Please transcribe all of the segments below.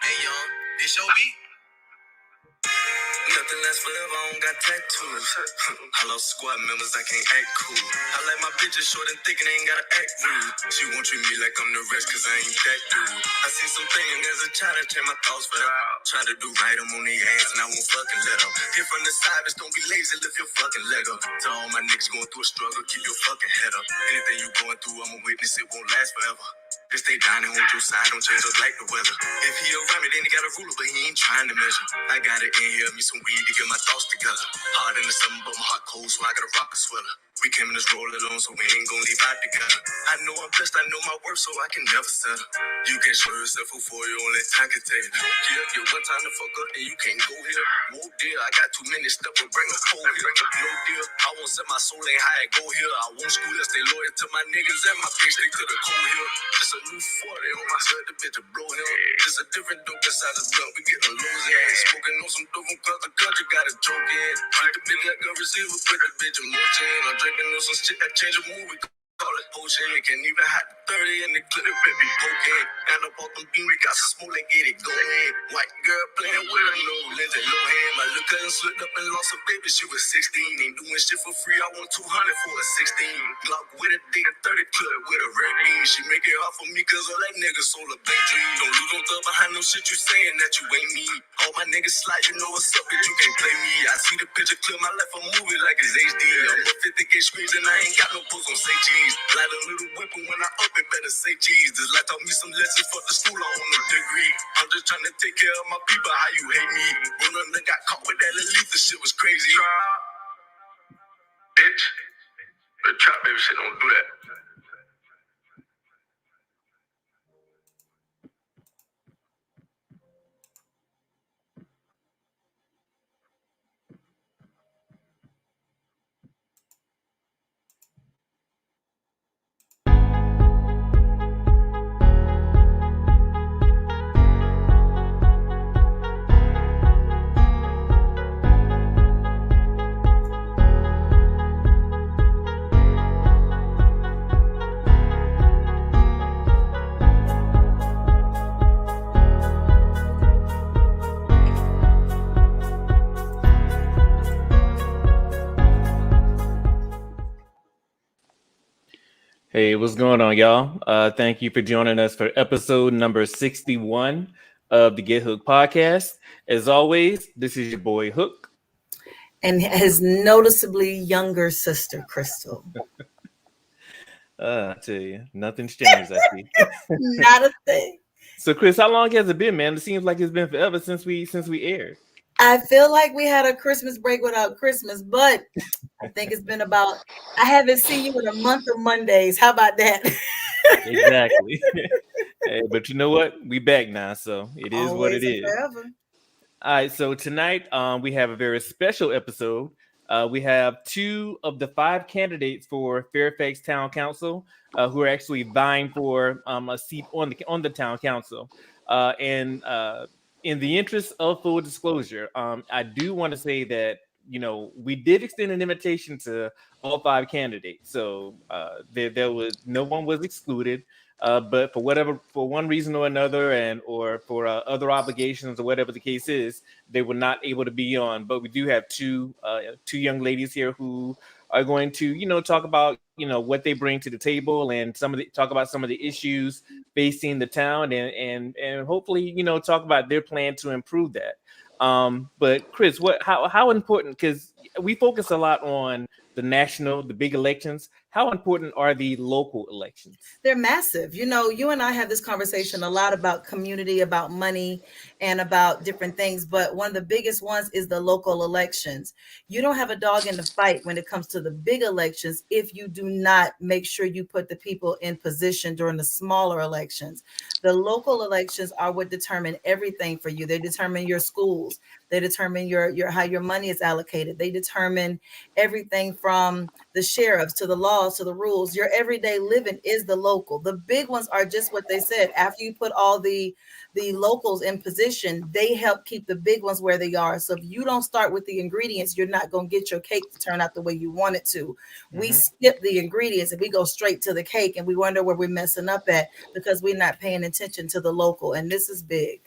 Hey young, this your beat? Nothing lasts forever, I don't got tattoos. I lost squad members, I can't act cool. I like my bitches short and thick and ain't gotta act rude. She won't treat me like I'm the rest, cause I ain't that dude. I seen some things as a child that changed my thoughts forever. Try to do right, I'm on their ass and I won't fucking let them. Hit from the side, just don't be lazy, lift your fucking leg up. To all my niggas going through a struggle, keep your fucking head up. Anything you going through, I'm a witness, it won't last forever. Just stay down and hold your side, don't change up like the weather. If he around me, then he got a ruler, but he ain't trying to measure. I got it in here, me some weed to get my thoughts together. Hard in the summer, but my heart cold, so I gotta rock a sweater. We came in this roll alone, so we ain't gonna leave out together. I know I'm blessed, I know my worth, so I can never settle. You can't show yourself for you, only time can tell you. Yeah, you one time to fuck up, and you can't go here. Whoa, dear, I got too many steps, but bring a pole here. No deal, I won't set my soul ain't high and go here. I won't school, I stay loyal to my niggas and my bitch, they could have cool here. Just a new 40 on my hood, the bitch a blow him. Just a different dope inside the blunt, we getting lows in. Smoking on some dope from cause the country got a joke in. Treat the bitch like a receiver, put the bitch in motion. I'm drinking on some shit that change a movie. Call it potion, can't even hide the 30 in the clip, it be poking. And up on them beam, we got some smoke and get it going. White girl playing with her, no Lindsay Lohan. My little cousin slipped up and lost her baby, she was 16. Ain't doing shit for free, I want 200 for a 16. Glock with a D and 30 clip with a red beam. She make it hard for me cause all that nigga sold a bank dream. Don't lose no thug behind no shit you saying that you ain't me. All my niggas slide, you know what's up, bitch, you can't play me. I see the picture clear, my life a movie like it's HD. I'm up 50K screens and I ain't got no post on say cheese. Light a little whipping when I up it, better say cheese. This life taught me some lessons for the school, I own a degree. I'm just trying to take care of my people, how you hate me. When I got caught with that elite, the shit was crazy. Bitch, the trap baby shit don't do that. Hey, what's going on, y'all? Thank you for joining us for episode number 61 of the Get Hook podcast. As always, this is your boy Hook. And his noticeably younger sister, Crystal. I tell you, nothing's changed, I see. Not a thing. So, Chris, how long has it been, man? It seems like it's been forever since we aired. I feel like we had a Christmas break without Christmas, but I think it's been about, I haven't seen you in a month of Mondays. How about that? Exactly. Hey, but you know what? We back now, so it is what it is. Forever. All right, so tonight we have a very special episode. We have 2 of the 5 candidates for Fairfax Town Council who are actually vying for a seat on the town council. And in the interest of full disclosure, I do want to say that, you know, we did extend an invitation to all 5 candidates. So there was no one was excluded. But for one reason or another, or for other obligations or whatever the case is, they were not able to be on. But we do have two young ladies here who are going to, you know, talk about, you know, what they bring to the table and talk about some of the issues facing the town and hopefully, you know, talk about their plan to improve that. But Chris, how important, because we focus a lot on the big elections. How important are the local elections? They're massive. You know, you and I have this conversation a lot about community, about money, and about different things. But one of the biggest ones is the local elections. You don't have a dog in the fight when it comes to the big elections if you do not make sure you put the people in position during the smaller elections. The local elections are what determine everything for you. They determine your schools. They determine your how your money is allocated. They determine everything from the sheriffs to the laws to the rules. Your everyday living is the local. The big ones are just what they said. After you put all the locals in position, they help keep the big ones where they are. So if you don't start with the ingredients, you're not going to get your cake to turn out the way you want it to. We skip the ingredients and we go straight to the cake, and we wonder where we're messing up at because we're not paying attention to the local. And this is big.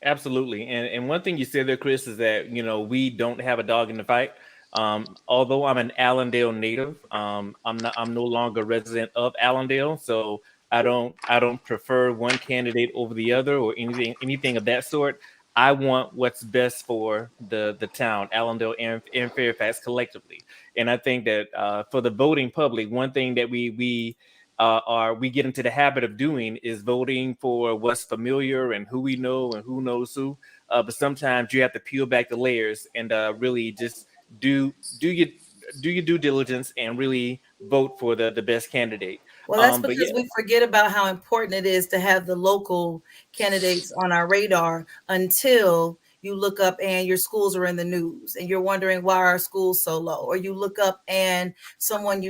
Absolutely. And one thing you said there, Chris, is that we don't have a dog in the fight. Although I'm an Allendale native, I'm no longer a resident of Allendale, so I don't prefer one candidate over the other or anything of that sort. I want what's best for the town, Allendale and Fairfax collectively. And I think that for the voting public, one thing that we get into the habit of doing is voting for what's familiar and who we know and who knows who. But sometimes you have to peel back the layers and really just do your due diligence and really vote for the best candidate. Well, that's But because yeah, we forget about how important it is to have the local candidates on our radar until you look up and your schools are in the news and you're wondering why our schools so low, or you look up and someone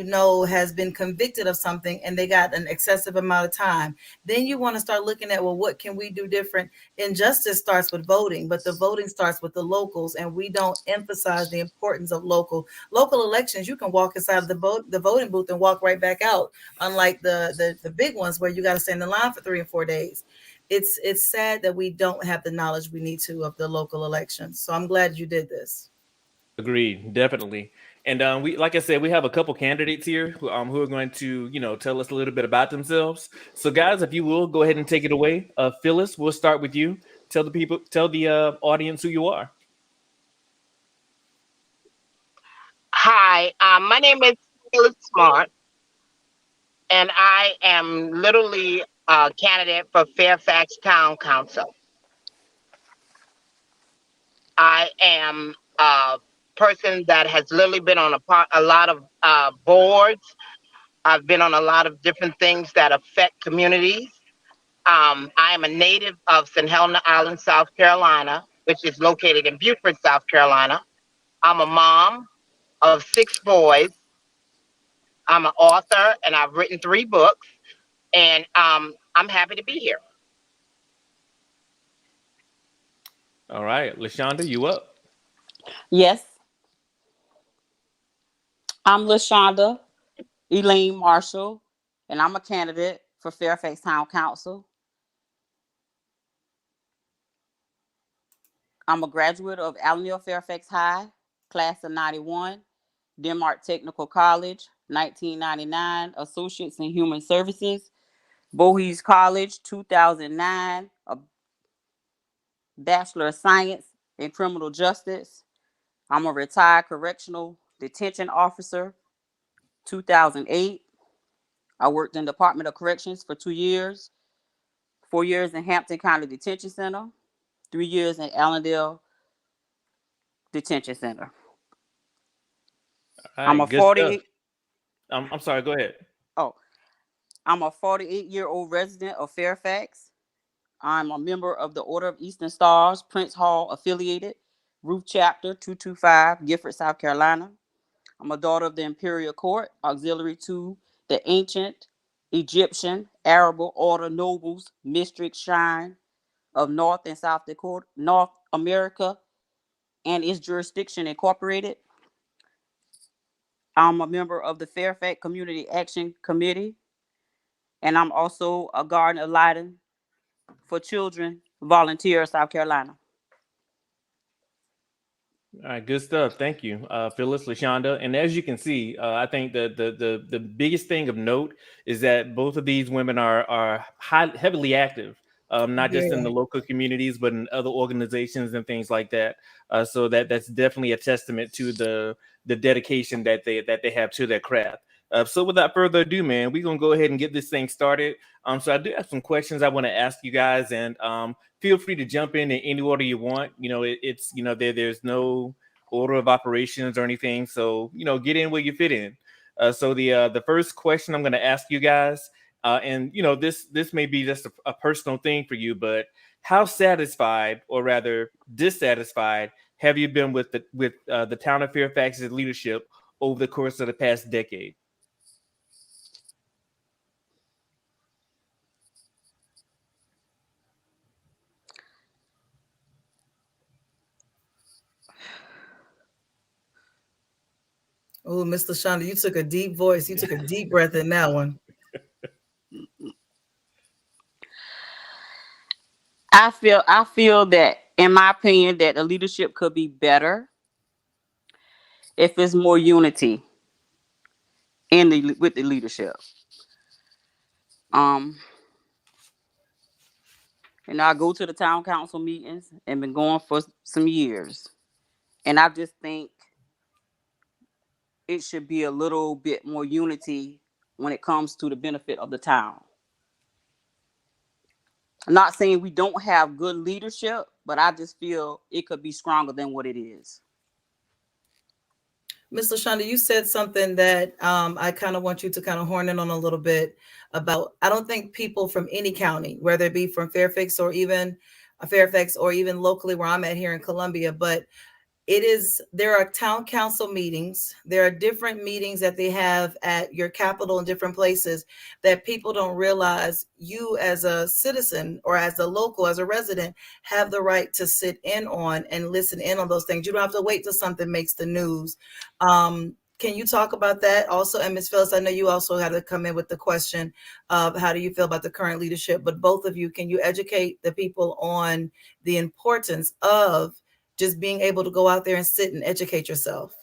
has been convicted of something and they got an excessive amount of time. Then you want to start looking at, well, what can we do different? Injustice starts with voting, but the voting starts with the locals, and we don't emphasize the importance of local elections. You can walk inside of the voting booth and walk right back out, unlike the big ones where you got to stand in line for 3 and 4 days. It's sad that we don't have the knowledge we need to of the local elections. So I'm glad you did this. agreed, definitely. And we, like I said, we have a couple candidates here who are going to, tell us a little bit about themselves. So, guys, if you will, go ahead and take it away. Phyllis, we'll start with you. Tell the audience who you are. Hi, my name is Phyllis Smart, and I am literally a candidate for Fairfax Town Council. I am a person that has literally been on a lot of boards. I've been on a lot of different things that affect communities. I am a native of St. Helena Island, South Carolina, which is located in Beaufort, South Carolina. I'm a mom of 6 boys. I'm an author, and I've written 3 books, and I'm happy to be here. All right, Lashonda, you up? Yes, I'm Lashonda Elaine Marshall, and I'm a candidate for Fairfax Town Council. I'm a graduate of Allendale Fairfax High, class of 91, Denmark Technical College, 1999, Associates in Human Services, Bohees College, 2009, a Bachelor of Science in Criminal Justice. I'm a retired correctional detention officer, 2008. I worked in the Department of Corrections for 2 years, 4 years in Hampton County Detention Center, 3 years in Allendale Detention Center. All I'm right, a good stuff. 48. I'm sorry, go ahead. Oh, I'm a 48-year-old resident of Fairfax. I'm a member of the Order of Eastern Stars, Prince Hall affiliated, Roof Chapter 225, Gifford, South Carolina. I'm a daughter of the Imperial Court, auxiliary to the ancient Egyptian Arab Order Nobles Mystical Shrine of North and South Dakota, North America, and its jurisdiction incorporated. I'm a member of the Fairfax Community Action Committee, and I'm also a Garden of Lighting for Children volunteer, South Carolina. All right, good stuff. Thank you, Phyllis, Lashonda. And as you can see, I think the biggest thing of note is that both of these women are heavily active, not just in the Yeah. local communities, but in other organizations and things like that. So that's definitely a testament to the dedication that they have to their craft. So without further ado, man, we're gonna go ahead and get this thing started. So I do have some questions I want to ask you guys, and feel free to jump in any order you want. It's there's no order of operations or anything, so get in where you fit in. So the first question I'm going to ask you guys, and this may be just a personal thing for you, but How satisfied, or rather dissatisfied, have you been with the town of Fairfax's leadership over the course of the past decade? Oh, Miss Lashonda, you took a deep voice. You took a deep breath in that one. I feel that, in my opinion, that the leadership could be better if there's more unity with the leadership. Um, and I go to the town council meetings and been going for some years, and I just think it should be a little bit more unity when it comes to the benefit of the town. I'm not saying we don't have good leadership, but I just feel it could be stronger than what it is. Miss Lashonda, you said something that I kind of want you to kind of horn in on a little bit about. I don't think people from any county, whether it be from Fairfax or even locally where I'm at here in Columbia, but there are town council meetings. There are different meetings that they have at your capital and different places that people don't realize you as a citizen or as a local, as a resident, have the right to sit in on and listen in on those things. You don't have to wait till something makes the news. Can you talk about that also? And Ms. Phyllis, I know you also had to come in with the question of how do you feel about the current leadership, but both of you, can you educate the people on the importance of just being able to go out there and sit and educate yourself?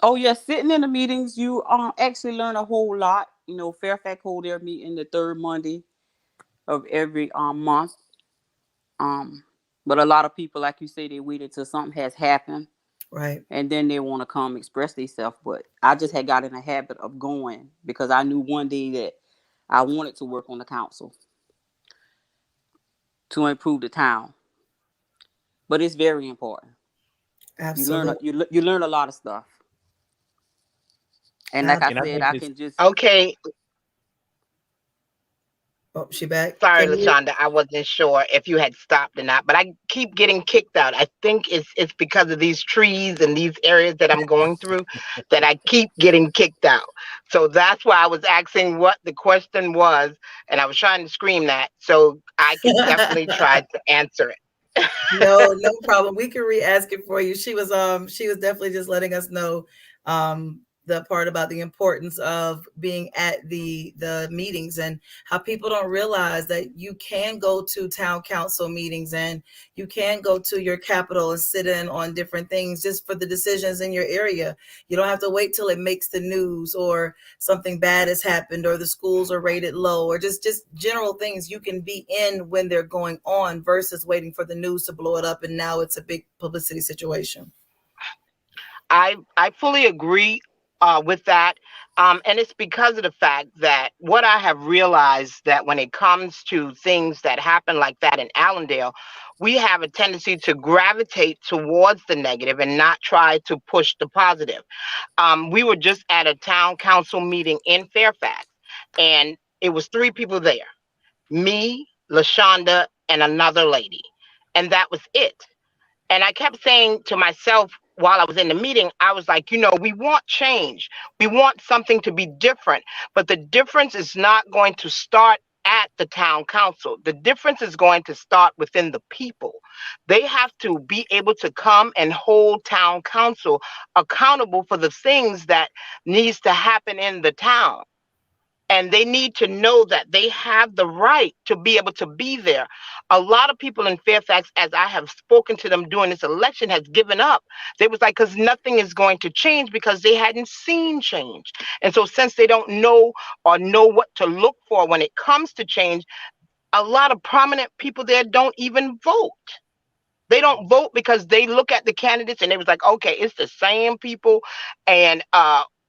Oh yeah, sitting in the meetings, you actually learn a whole lot. You know, Fairfax hold their meeting the third Monday of every month. But a lot of people, like you say, they wait until something has happened, Right. and then they want to come express themselves. But I just had got in a habit of going because I knew one day that I wanted to work on the council to improve the town. But it's very important. Absolutely. You learn a lot of stuff. And like I And I said, think I it's can just Okay. Oh, she back. Sorry, Can you? Lashonda, I wasn't sure if you had stopped or not, but I keep getting kicked out. I think it's because of these trees and these areas that I'm going through that I keep getting kicked out. So that's why I was asking what the question was, and I was trying to scream that so I could definitely try to answer it. No problem. We can re-ask it for you. She was definitely just letting us know the part about the importance of being at the meetings and how people don't realize that you can go to town council meetings and you can go to your capital and sit in on different things just for the decisions in your area. You don't have to wait till it makes the news or something bad has happened or the schools are rated low or just general things. You can be in when they're going on versus waiting for the news to blow it up and now it's a big publicity situation. I fully agree with that. And it's because of the fact that what I have realized that when it comes to things that happen like that in Allendale, we have a tendency to gravitate towards the negative and not try to push the positive. We were just at a town council meeting in Fairfax, and it was three people there: me, Lashonda, and another lady, and that was it. And I kept saying to myself while I was in the meeting, I was like, we want change. We want something to be different. But the difference is not going to start at the town council. The difference is going to start within the people. They have to be able to come and hold town council accountable for the things that needs to happen in the town. And they need to know that they have the right to be able to be there. A lot of people in Fairfax, as I have spoken to them during this election, has given up. They was like, because nothing is going to change because they hadn't seen change. And so since they don't know or know what to look for when it comes to change, a lot of prominent people there don't even vote. They don't vote because they look at the candidates and they was like, okay, it's the same people, and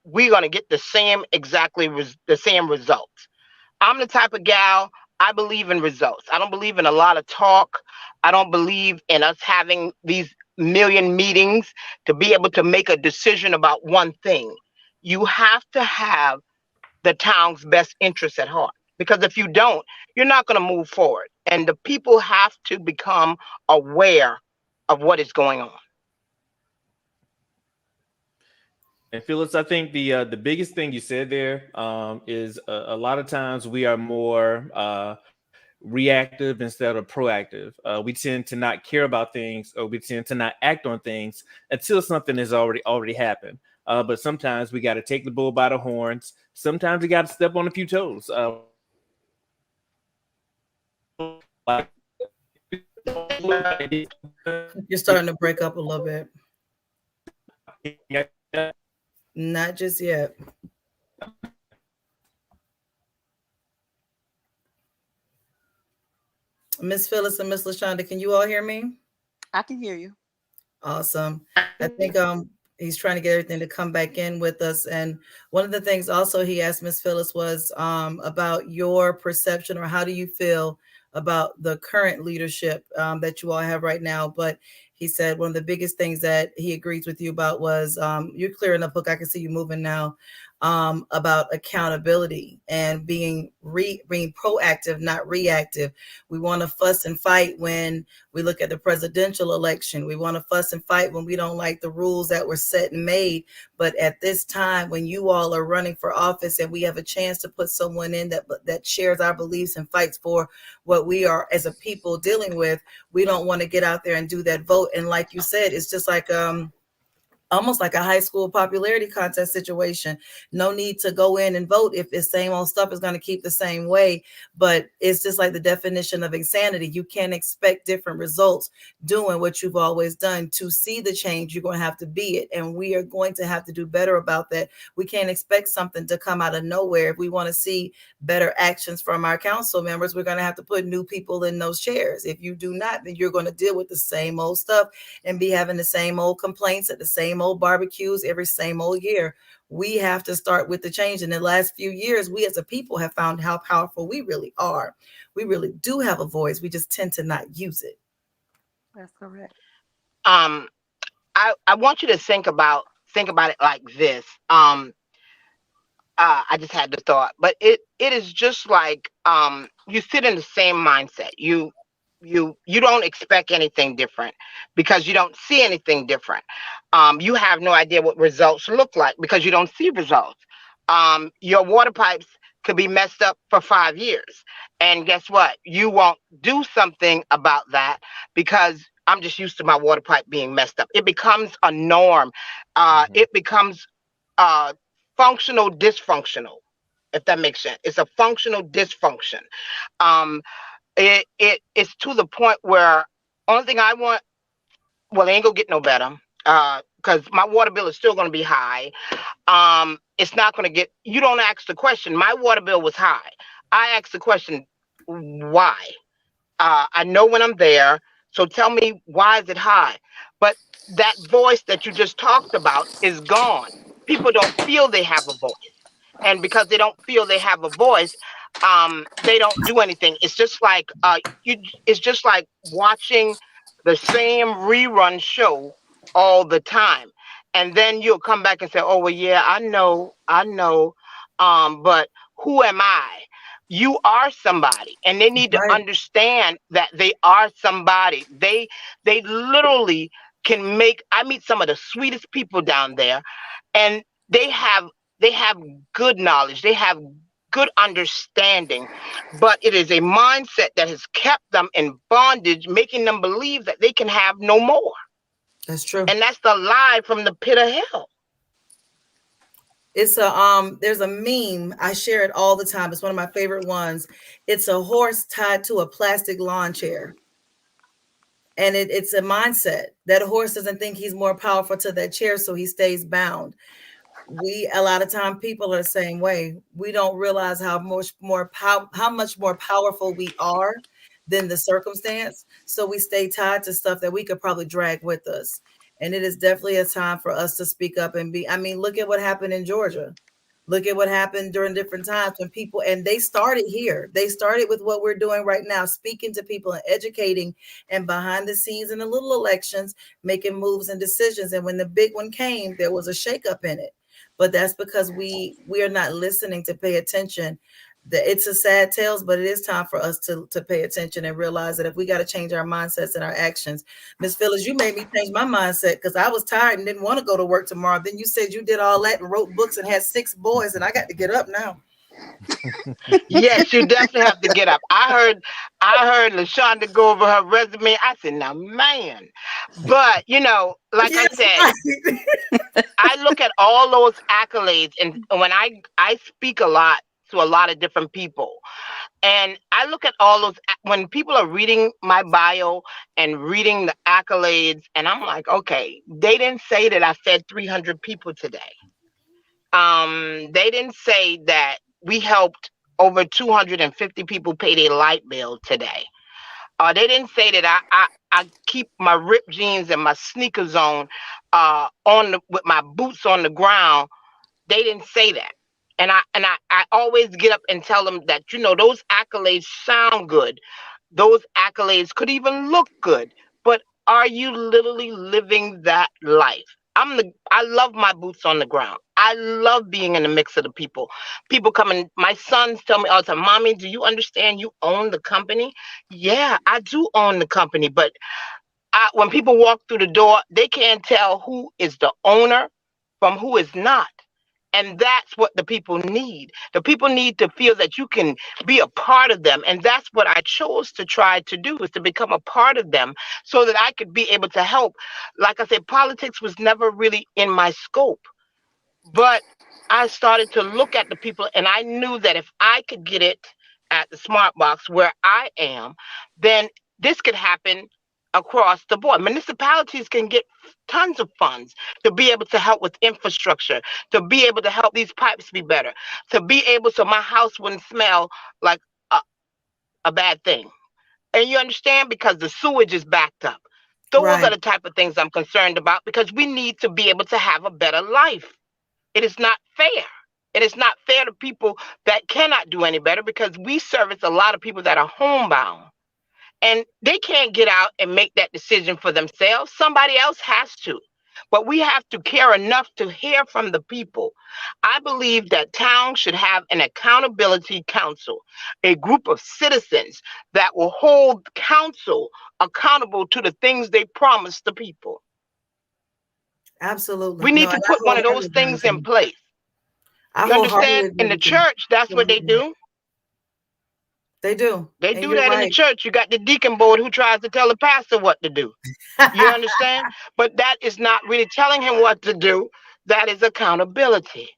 we're gonna get the same the same results. I'm the type of gal, I believe in results. I don't believe in a lot of talk. I don't believe in us having these million meetings to be able to make a decision about one thing. You have to have the town's best interests at heart. Because if you don't, you're not going to move forward. And the people have to become aware of what is going on. And Phyllis, I think the biggest thing you said there is a lot of times we are more reactive instead of proactive. We tend to not care about things, or we tend to not act on things until something has already happened. But sometimes we got to take the bull by the horns. Sometimes we got to step on a few toes. You're starting to break up a little bit. Not just yet. Miss Phyllis and Miss Lashonda, can you all hear me? I can hear you. Awesome. I think he's trying to get everything to come back in with us. And one of the things also he asked Miss Phyllis was about your perception, or how do you feel about the current leadership that you all have right now. But he said one of the biggest things that he agrees with you about was you're clearing up, Hook. I can see you moving now. About accountability and being proactive, not reactive. We want to fuss and fight when we look at the presidential election. We want to fuss and fight when we don't like the rules that were set and made. But at this time, when you all are running for office and we have a chance to put someone in that shares our beliefs and fights for what we are as a people dealing with, we don't want to get out there and do that vote. And like you said, it's just like almost like a high school popularity contest situation. No need to go in and vote if the same old stuff is going to keep the same way. But it's just like the definition of insanity. You can't expect different results doing what you've always done. To see the change, you're going to have to be it. And we are going to have to do better about that. We can't expect something to come out of nowhere. If we want to see better actions from our council members, we're going to have to put new people in those chairs. If you do not, then you're going to deal with the same old stuff and be having the same old complaints at the same old barbecues every same old year. We have to start with the change. In the last few years, we as a people have found how powerful we really are. We really do have a voice. We just tend to not use it. That's correct. I want you to think about it like this. I just had the thought, but it is just like you sit in the same mindset. You don't expect anything different because you don't see anything different. You have no idea what results look like because you don't see results. Your water pipes could be messed up for 5 years, and guess what? You won't do something about that because I'm just used to my water pipe being messed up. It becomes a norm. It becomes functional dysfunctional, if that makes sense. It's a functional dysfunction. It's to the point where only thing I want, well, it ain't gonna get no better because my water bill is still gonna be high. It's not gonna get. You don't ask the question. My water bill was high. I asked the question, why? I know when I'm there, so tell me, why is it high? But that voice that you just talked about is gone. People don't feel they have a voice. And because they don't feel they have a voice, they don't do anything. It's just like it's just like watching the same rerun show all the time. And then you'll come back and say, oh well, yeah, I know. But who am I? You are somebody, and they need to Right. understand that they are somebody. They literally can make. I meet some of the sweetest people down there, and they have good knowledge, they have good understanding, but it is a mindset that has kept them in bondage, making them believe that they can have no more. That's true. And that's the lie from the pit of hell. It's there's a meme, I share it all the time. It's one of my favorite ones. It's a horse tied to a plastic lawn chair. And it's a mindset that a horse doesn't think he's more powerful to that chair, so he stays bound. A lot of time people are the same way. We don't realize how much more powerful we are than the circumstance. So we stay tied to stuff that we could probably drag with us. And it is definitely a time for us to speak up and be. I mean, look at what happened in Georgia. Look at what happened during different times when people, and they started here. They started with what we're doing right now, speaking to people and educating, and behind the scenes in the little elections, making moves and decisions. And when the big one came, there was a shakeup in it. But that's because we are not listening to pay attention. it's a sad tales, but it is time for us to pay attention and realize that if we got to change our mindsets and our actions. Miss Phyllis, you made me change my mindset because I was tired and didn't want to go to work tomorrow. Then you said you did all that and wrote books and had 6 boys, and I got to get up now. Yes, you definitely have to get up. I heard Lashonda go over her resume. I said, now man. But like I Yes, said, right. I look at all those accolades, and when I speak a lot to a lot of different people, and I look at all those when people are reading my bio and reading the accolades, and I'm like, okay, they didn't say that I fed 300 people today. They didn't say that we helped over 250 people pay their light bill today. They didn't say that I keep my ripped jeans and my sneakers with my boots on the ground. They didn't say that. And I always get up and tell them that, those accolades sound good. Those accolades could even look good. But are you literally living that life? I love my boots on the ground. I love being in the mix of the people. People coming, my sons tell me all the time, Mommy, do you understand you own the company? Yeah, I do own the company, but when people walk through the door, they can't tell who is the owner from who is not. And that's what the people need. The people need to feel that you can be a part of them. And that's what I chose to try to do, is to become a part of them so that I could be able to help. Like I said, politics was never really in my scope. But I started to look at the people, and I knew that if I could get it at the smart box where I am, then this could happen across the board. Municipalities can get tons of funds to be able to help with infrastructure, to be able to help these pipes be better, to be able so my house wouldn't smell like a, a bad thing. And you understand, because the sewage is backed up. Those are Right. the type of things I'm concerned about, because we need to be able to have a better life. It is not fair. It is not fair to people that cannot do any better, because we service a lot of people that are homebound and they can't get out and make that decision for themselves. Somebody else has to. But we have to care enough to hear from the people. I believe that towns should have an accountability council, a group of citizens that will hold council accountable to the things they promise the people. Absolutely. We No, need and to put one of those I things in agree. place. I You wholeheartedly understand? agree In the with you. church, that's what they do. They do. They And do you're that in the right. church. You got the deacon board who tries to tell the pastor what to do. You understand? But that is not really telling him what to do. That is accountability.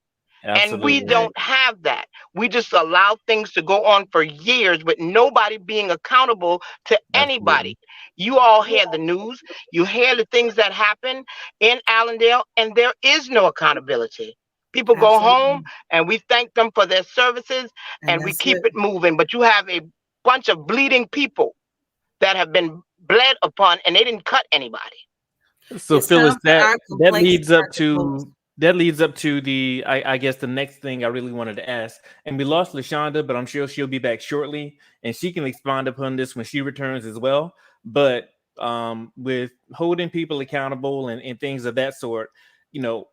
And we Absolutely. Right. don't have that. We just allow things to go on for years with nobody being accountable to Absolutely. anybody. You all hear the news, you hear the things that happen in Allendale, and there is no accountability. People go home Absolutely. and we thank them for their services And and we that's keep it. it moving. But you have a bunch of bleeding people that have been bled upon, and they didn't cut anybody. So It's time Phyllis, for that our that complaints to leads up start to post. to the I guess the next thing I really wanted to ask. And we lost Lashonda, but I'm sure she'll be back shortly and she can expand upon this when she returns as well. But with holding people accountable and things of that sort,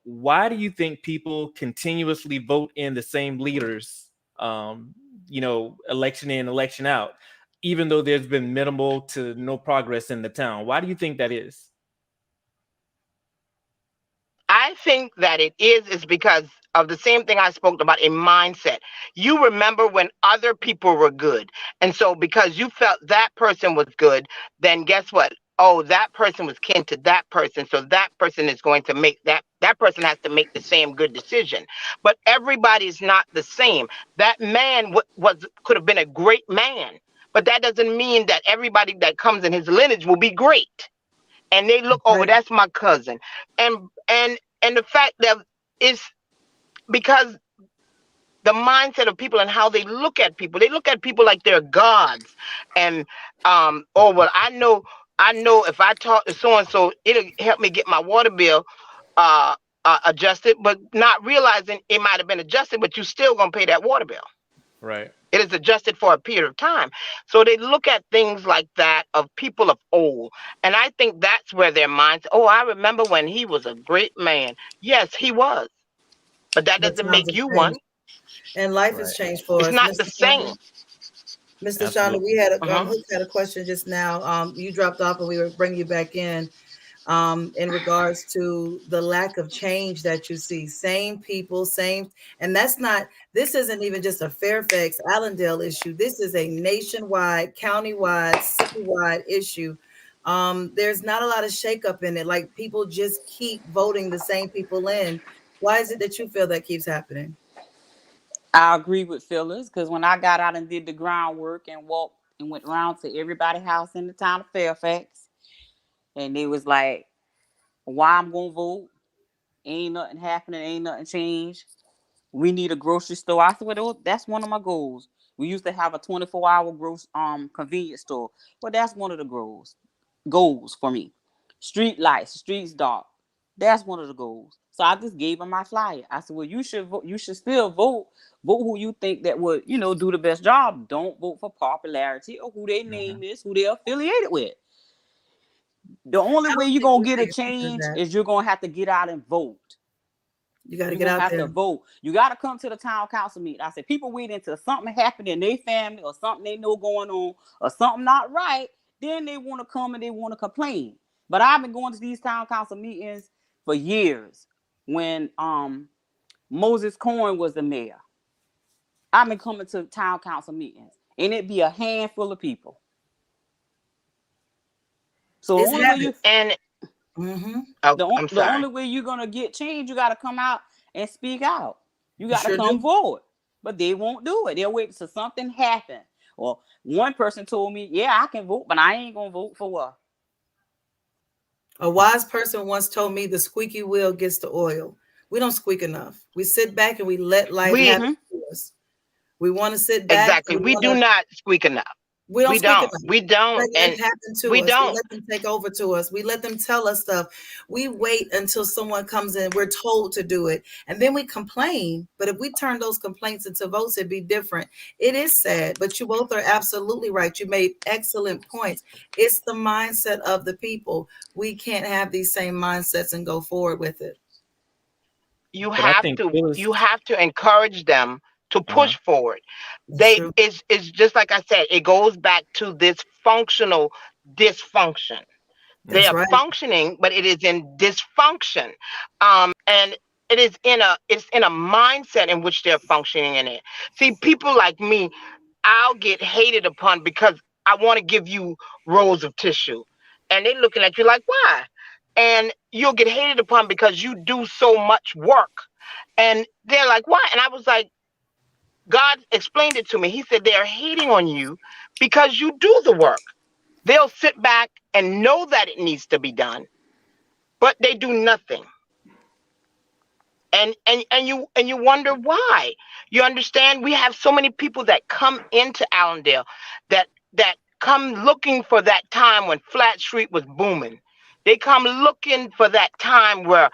why do you think people continuously vote in the same leaders, election in, election out, even though there's been minimal to no progress in the town? Why do you think that is? I think that it is because of the same thing I spoke about, a mindset. You remember when other people were good. And so because you felt that person was good, then guess what? Oh, that person was kin to that person. So that person is going to make that person has to make the same good decision. But everybody's not the same. That man could have been a great man. But that doesn't mean that everybody that comes in his lineage will be great. And they look over, Right. that's my cousin. And the fact that it's because the mindset of people and how they look at people like they're gods. And oh well, I know if I talk to so and so, it'll help me get my water bill uh adjusted, but not realizing it might have been adjusted, but you still gonna pay that water bill. Right. It is adjusted for a period of time. So they look at things like that of people of old. And I think that's where their minds, oh, I remember when he was a great man. Yes, he was. But that But doesn't times make have you one. changed. And life has changed for It's us. not the same. Mr. Shonda, we had Hook had a question just now. You dropped off and we were bringing you back in regards to the lack of change that you see. Same people, same, and this isn't even just a Fairfax, Allendale issue. This is a nationwide, countywide, citywide issue. There's not a lot of shakeup in it. Like people just keep voting the same people in. Why is it that you feel that keeps happening? I agree with Phyllis, because when I got out and did the groundwork and walked and went around to everybody's house in the town of Fairfax, and they was like, why I'm gonna vote? Ain't nothing happening, ain't nothing changed. We need a grocery store. I said, well, that's one of my goals. We used to have a 24-hour convenience store. Well, that's one of the goals for me. Street lights, streets dark. That's one of the goals. So I just gave them my flyer. I said, well, you should vote. You should still vote. Vote who you think that would, do the best job. Don't vote for popularity or who their name is, who they're affiliated with. The only way you're going to get a change is you're going to have to get out and vote. You got to get out there. To vote. You got to come to the town council meeting. I said, people wait until something happened in their family or something they know going on or something not right. Then they want to come and they want to complain. But I've been going to these town council meetings for years. When Moses Coyne was the mayor, I've been coming to town council meetings, and it'd be a handful of people. So the only way you're gonna get change, you got to come out and speak out. You got to come forward. But they won't do it. They'll wait till something happen. Or one person told me, "Yeah, I can vote, but I ain't gonna vote for what." A wise person once told me the squeaky wheel gets the oil. We don't squeak enough. We sit back and we let life happen to us. We want to sit back. Exactly. We do not squeak enough. We don't. We don't. And happen to us. We let them take over to us. We let them tell us stuff. We wait until someone comes in. We're told to do it, and then we complain. But if we turn those complaints into votes, it'd be different. It is sad, but you both are absolutely right. You made excellent points. It's the mindset of the people. We can't have these same mindsets and go forward with it. You have to encourage them to push forward. It's just like I said, it goes back to this functional dysfunction. They are functioning, but it is in dysfunction. And it's in a mindset in which they're functioning in it. See, people like me, I'll get hated upon because I want to give you rolls of tissue. And they're looking at you like, why? And you'll get hated upon because you do so much work. And they're like, why? And I was like, God explained it to me. He said, they're hating on you because you do the work. They'll sit back and know that it needs to be done, but they do nothing. And you wonder why. You understand? We have so many people that come into Allendale that come looking for that time when Flat Street was booming. They come looking for that time where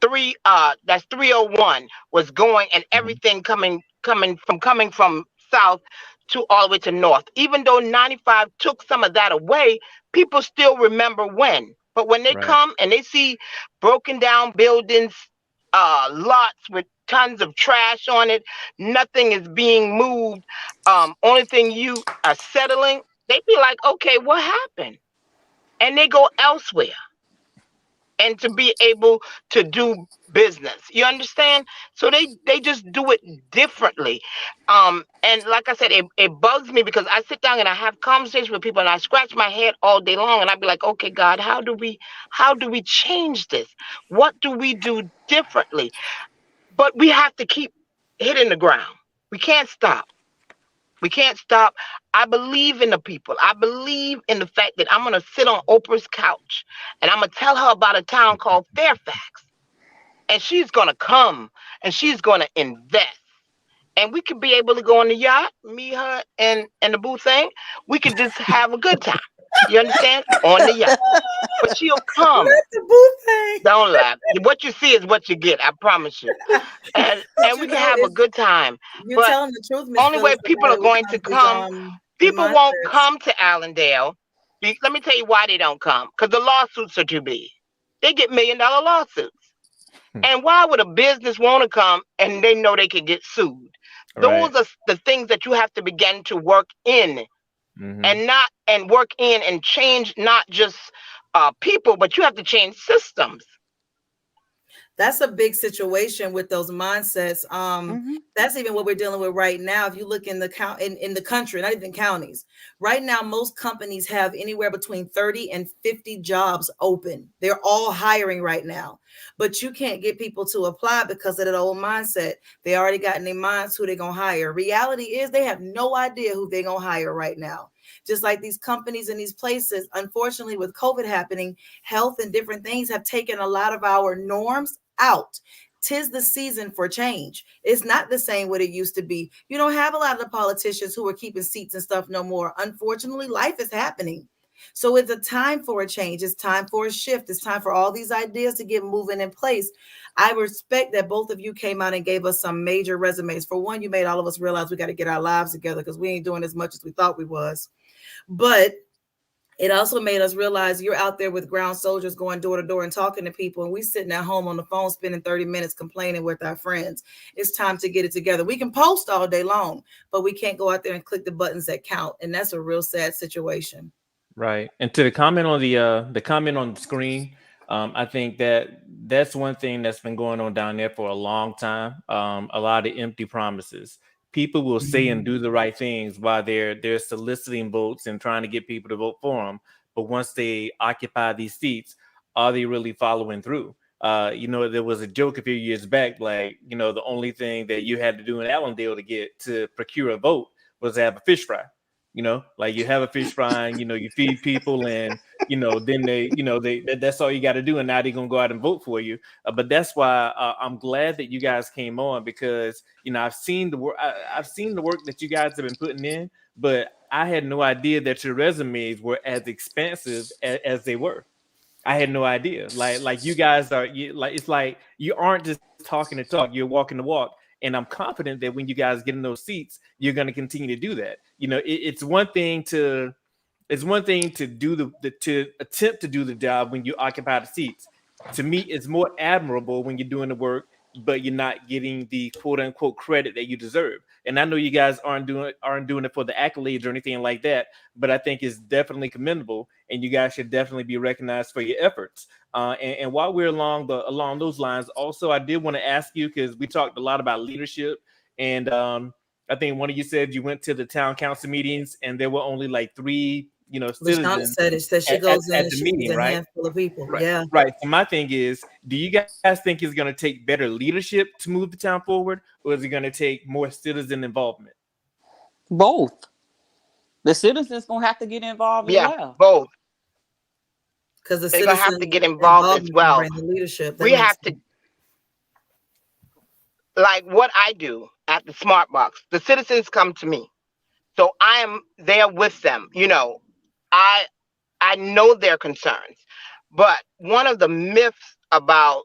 301 was going and everything coming from south to all the way to north. Even though 95 took some of that away, people still remember when. But when they come and they see broken down buildings, lots with tons of trash on it, nothing is being moved, only thing you are settling, they be like, okay, what happened? And they go elsewhere. And to be able to do business, you understand? So they just do it differently. And like I said, it bugs me because I sit down and I have conversations with people and I scratch my head all day long and I'd be like, okay, God, how do we change this? What do we do differently? But we have to keep hitting the ground. We can't stop. We can't stop. I believe in the people. I believe in the fact that I'm going to sit on Oprah's couch and I'm going to tell her about a town called Fairfax. And she's going to come and she's going to invest. And we could be able to go on the yacht, me, her, and the boo thing. We could just have a good time. You understand? On the yacht. But she'll come. The boo thing. Don't laugh. What you see is what you get. I promise you. And we can have a good time. You're telling the truth, Ms. Only way people are going to come, people won't come to Allendale. Let me tell you why they don't come. Because the lawsuits are too big. They get $1 million lawsuits. And why would a business want to come and they know they could get sued? Right. Those are the things that you have to begin to work in, Mm-hmm. and work in and change, not just people, but you have to change systems. That's a big situation with those mindsets. Mm-hmm. That's even what we're dealing with right now. If you look in the in the country, not even counties, right now, most companies have anywhere between 30 and 50 jobs open. They're all hiring right now, but you can't get people to apply because of that old mindset. They already got in their minds who they're gonna hire. Reality is they have no idea who they're gonna hire right now. Just like these companies in these places, unfortunately, with COVID happening, health and different things have taken a lot of our norms out. 'Tis the season for change. It's not the same what it used to be. You don't have a lot of the politicians who are keeping seats and stuff no more. Unfortunately, life is happening. So it's a time for a change. It's time for a shift. It's time for all these ideas to get moving in place. I respect that both of you came out and gave us some major resumes. For one, you made all of us realize we got to get our lives together because we ain't doing as much as we thought we was. But it also made us realize you're out there with ground soldiers going door to door and talking to people, and we sitting at home on the phone spending 30 minutes complaining with our friends. It's time to get it together. We can post all day long, but we can't go out there and click the buttons that count, and that's a real sad situation. Right. And to the comment on the screen, I think that that's one thing that's been going on down there for a long time. A lot of empty promises. People will say and do the right things while they're soliciting votes and trying to get people to vote for them. But once they occupy these seats, are they really following through? There was a joke a few years back, like, the only thing that you had to do in Allendale to get to procure a vote was to have a fish fry. Like you have a fish fry, and you feed people, and then that's all you got to do, and now they're gonna go out and vote for you. But that's why I'm glad that you guys came on, because I've seen the work. I've seen the work that you guys have been putting in, but I had no idea that your resumes were as expansive as they were. I had no idea. Like you guys are, it's like you aren't just talking the talk, you're walking the walk. And I'm confident that when you guys get in those seats, you're going to continue to do that. It's one thing to do to attempt to do the job when you occupy the seats. To me, it's more admirable when you're doing the work, but you're not getting the quote unquote credit that you deserve. And I know you guys aren't doing it for the accolades or anything like that, but I think it's definitely commendable, and you guys should definitely be recognized for your efforts. And while we're along those lines, also I did want to ask you, because we talked a lot about leadership, and I think one of you said you went to the town council meetings and there were only like 3 Lashonda citizens said it. Said she at, goes in at and the she sees meeting, a right? handful of people. Right. Yeah. Right. So my thing is, do you guys think it's going to take better leadership to move the town forward, or is it going to take more citizen involvement? Both. The citizens gonna have to get involved as Yeah, well. both. Because the They're gonna have to citizens get involved as involvement can well. bring the leadership. That We makes have to, sense. like what I do at the Smart Box. The citizens come to me, so I am there with them. I I know their concerns, but one of the myths about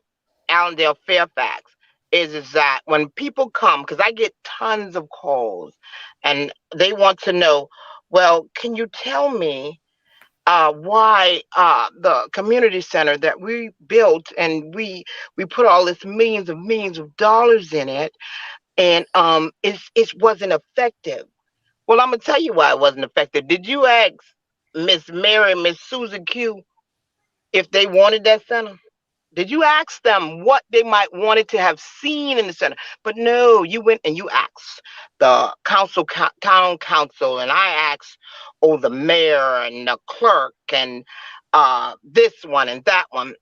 Allendale Fairfax is that when people come, because I get tons of calls, and they want to know, well, can you tell me why the community center that we built, and we put all this millions of dollars in it, and it wasn't effective. Well, I'm gonna tell you why it wasn't effective. Did you ask Miss Mary and Miss Susan Q if they wanted that center? Did you ask them what they might wanted to have seen in the center? But no, you went and you asked the town council, and I asked, the mayor and the clerk, and this one and that one.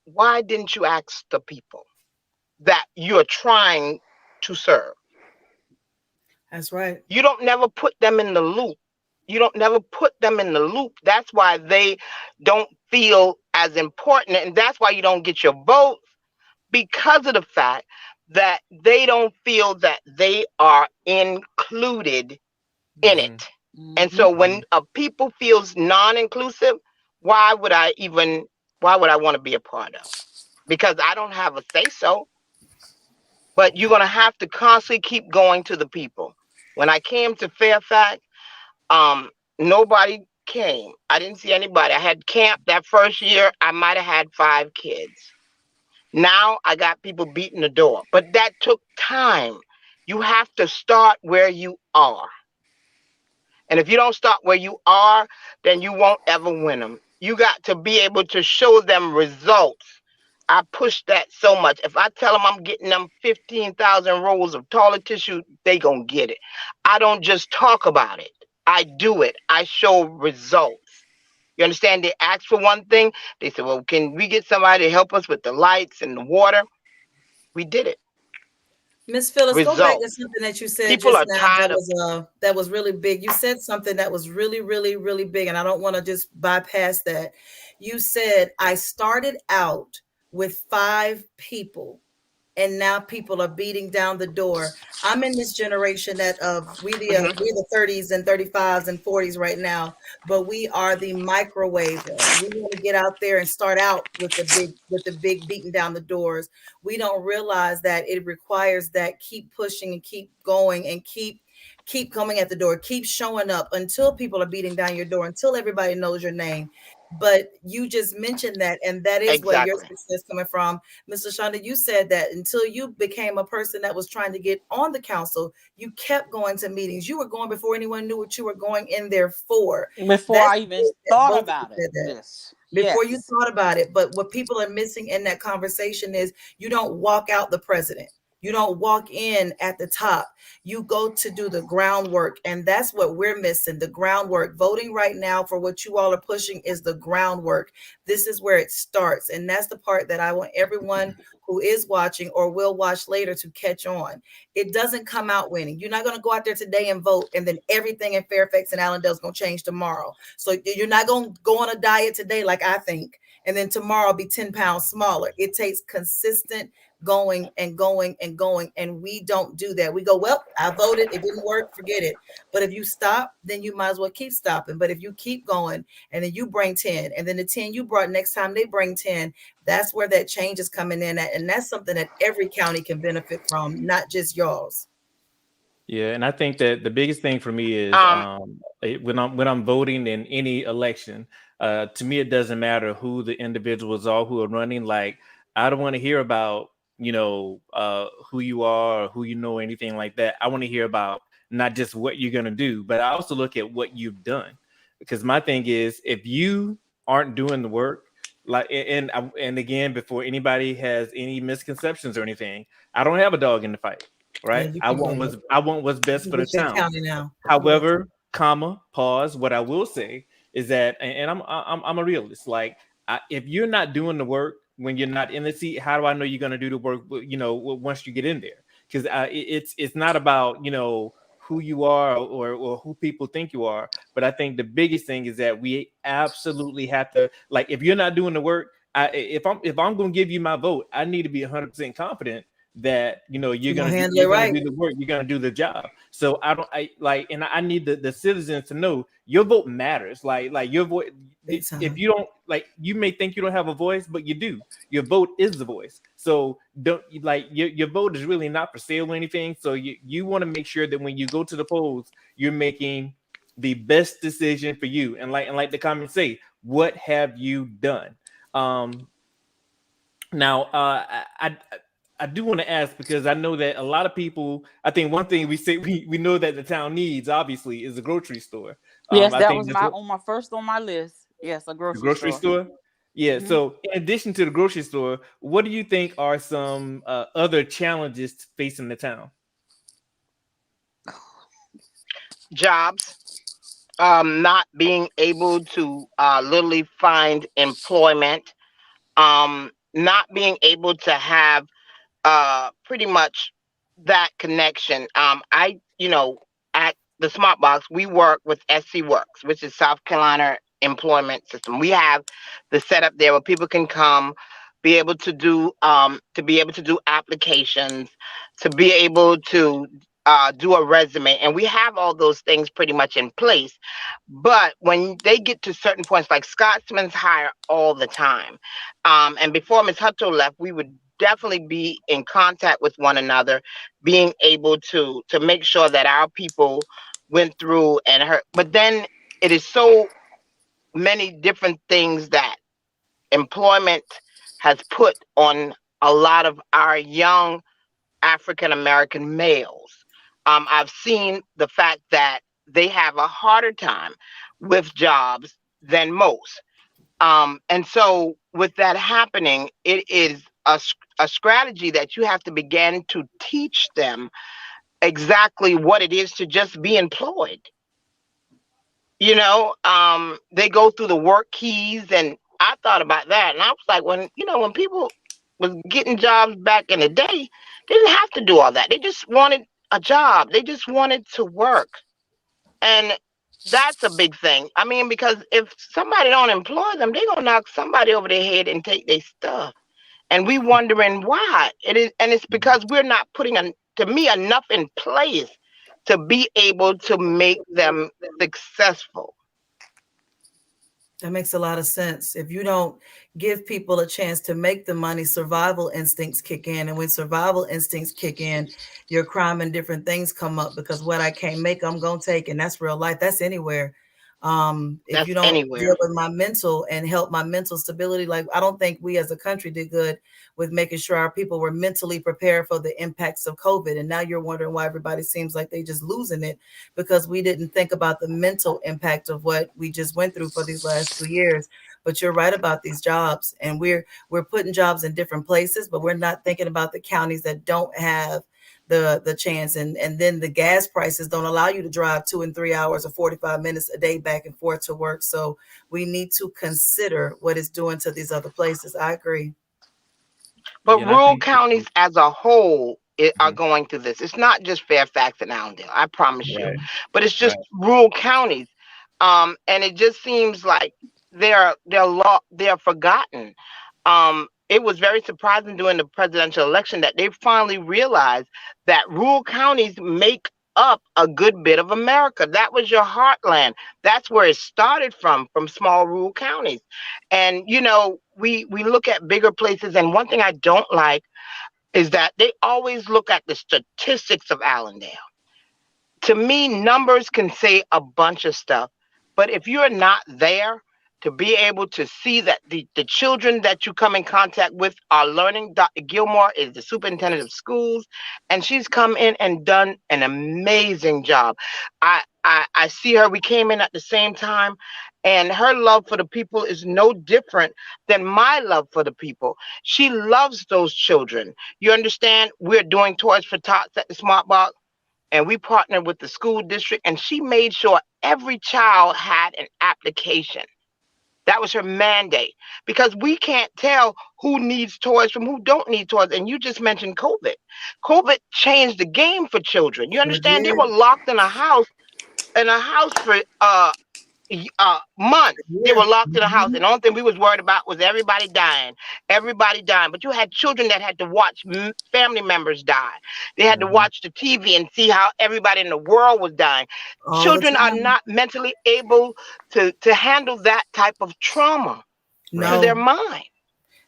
Why didn't you ask the people that you're trying to serve? That's right. You don't never put them in the loop. You don't never put them in the loop. That's why they don't feel as important, and that's why you don't get your vote, because of the fact that they don't feel that they are included in Mm-hmm. it. And Mm-hmm. so when a people feels non-inclusive, why would I even why would I want to be a part of? Because I don't have a say so. But you're gonna have to constantly keep going to the people. When I came to Fairfax, um, nobody came. I didn't see anybody. I had camp that first year. I might have had 5 kids. Now I got people beating the door, but that took time. You have to start where you are. And if you don't start where you are, then you won't ever win them. You got to be able to show them results. I push that so much. If I tell them I'm getting them 15,000 rolls of toilet tissue, they going to get it. I don't just talk about it. I do it. I show results. You understand? They asked for one thing. They said, well, can we get somebody to help us with the lights and the water? We did it. Miss Phyllis, go back to Results. something that you said People just are now tired of. that was really big. You said something that was really, really, really big, and I don't want to just bypass that. You said I started out with 5 people, and now people are beating down the door. I'm in this generation that Mhm. we're the 30s and 35s and 40s right now, but we are the microwaver. We want to get out there and start out with the big beating down the doors. We don't realize that it requires that keep pushing and keep going and keep coming at the door, keep showing up until people are beating down your door, until everybody knows your name. But you just mentioned that, and that is where your Exactly. success coming from. Mr. Shonda, you said that until you became a person that was trying to get on the council, you kept going to meetings. You were going before anyone knew what you were going in there for. Before That's I even good that thought both of you about it. said that Yes. before you Yes. thought about it. But what people are missing in that conversation is you don't walk out the president. You don't walk in at the top. You go to do the groundwork. And that's what we're missing, the groundwork. Voting right now for what you all are pushing is the groundwork. This is where it starts. And that's the part that I want everyone who is watching or will watch later to catch on. It doesn't come out winning. You're not going to go out there today and vote, and then everything in Fairfax and Allendale is going to change tomorrow. So you're not going to go on a diet today, like I think, and then tomorrow be 10 pounds smaller. It takes consistent going and going and going. And we don't do that. We go, well, I voted, it didn't work, forget it. But if you stop, then you might as well keep stopping. But if you keep going and then you bring 10, and then the 10 you brought next time they bring 10, that's where that change is coming in at. And that's something that every county can benefit from, not just y'all's. Yeah, and I think that the biggest thing for me is Um, when I'm voting in any election, to me it doesn't matter who the individuals are who are running. Like I don't want to hear about who you are or who you know or anything like that. I want to hear about not just what you're gonna do, but I also look at what you've done. Because my thing is, if you aren't doing the work, like and again, before anybody has any misconceptions or anything, I don't have a dog in the fight, Yeah, right? you I can want go. what's best You for the get your town. county now. You got However, comma, pause. What I will say is that, and I'm a realist. Like, if you're not doing the work when you're not in the seat, how do I know you're going to do the work? Once you get in there, because it's not about who you are or who people think you are. But I think the biggest thing is that we absolutely have to, like, if you're not doing the work, if I'm going to give you my vote, I need to be 100% confident that you you're gonna gonna do handle it you're gonna right. do the work, you're gonna do the job. So I need the citizens to know your vote matters. Like your voice. Big If time. you don't, like, you may think you don't have a voice, but you do. Your vote is the voice. So don't, like, your vote is really not for sale or anything. So you want to make sure that when you go to the polls, you're making the best decision for you. And like the comments say, what have you done? Um, now, I do want to ask, because I know that a lot of people. I think one thing we say we know that the town needs, obviously, is a grocery store. Yes, I that think was that's what my first on my list. Yes, a the grocery grocery store. store. Yeah. Hmm. So, in addition to the grocery store, what do you think are some other challenges facing the town? jobs. Not being able to literally find employment. Not being able to have pretty much that connection. At the Smart Box, we work with SC Works, which is South Carolina Employment System. We have the setup there where people can come, be able to do applications, to be able to do a resume, and we have all those things pretty much in place. But when they get to certain points, like Scotsman's hire all the time, and before Ms. Hutto left, we would definitely be in contact with one another, being able to make sure that our people went through and her. But then it is so many different things that employment has put on a lot of our young African American males. I've seen the fact that they have a harder time with jobs than most. And so, with that happening, it is a strategy that you have to begin to teach them exactly what it is to just be employed. They go through the work keys, and I thought about that, and I was like, when people was getting jobs back in the day, they didn't have to do all that. They just wanted a job. They just wanted to work, and that's a big thing. I mean, because if somebody don't employ them, they're gonna knock somebody over their head and take their stuff, and we wondering why it is, and it's because we're not putting to me enough in place to be able to make them successful. That makes a lot of sense. If you don't give people a chance to make the money, survival instincts kick in. And when survival instincts kick in, your crime and different things come up, because what I can't make, I'm going to take. And that's real life. That's anywhere. If That's you don't anywhere. deal with my mental and help my mental stability, like I don't think we as a country did good with making sure our people were mentally prepared for the impacts of COVID. And now you're wondering why everybody seems like they just losing it, because we didn't think about the mental impact of what we just went through for these last 2 years. But you're right about these jobs, and we're putting jobs in different places, but we're not thinking about the counties that don't have the chance, and then the gas prices don't allow you to drive 2 and 3 hours or 45 minutes a day back and forth to work. So we need to consider what it's doing to these other places. I agree. But Yeah, and I rural think counties as a whole are Mhm. going through this. It's not just Fairfax and Allendale, I promise you. Right, But it's right. just rural counties. And it just seems like they're forgotten. It was very surprising during the presidential election that they finally realized that rural counties make up a good bit of America. That was your heartland. That's where it started from small rural counties. And we look at bigger places, and one thing I don't like is that they always look at the statistics of Allendale. To me, numbers can say a bunch of stuff, but if you're not there to be able to see that the children that you come in contact with are learning. Dr. Gilmore is the superintendent of schools, and she's come in and done an amazing job. I see her. We came in at the same time, and her love for the people is no different than my love for the people. She loves those children. You understand? We're doing Toys for Tots at the Smart Box, and we partnered with the school district, and she made sure every child had an application. That was her mandate, because we can't tell who needs toys from who don't need toys. And you just mentioned COVID. COVID changed the game for children. You Sure understand? They did. were locked in a house for months. They were Yeah. locked in a house, and the only thing we was worried about was everybody dying. But you had children that had to watch family members die. They had to Mhm. watch the TV and see how everybody in the world was dying. All the Children are time. not mentally able to handle that type of trauma to Right. their No, mind.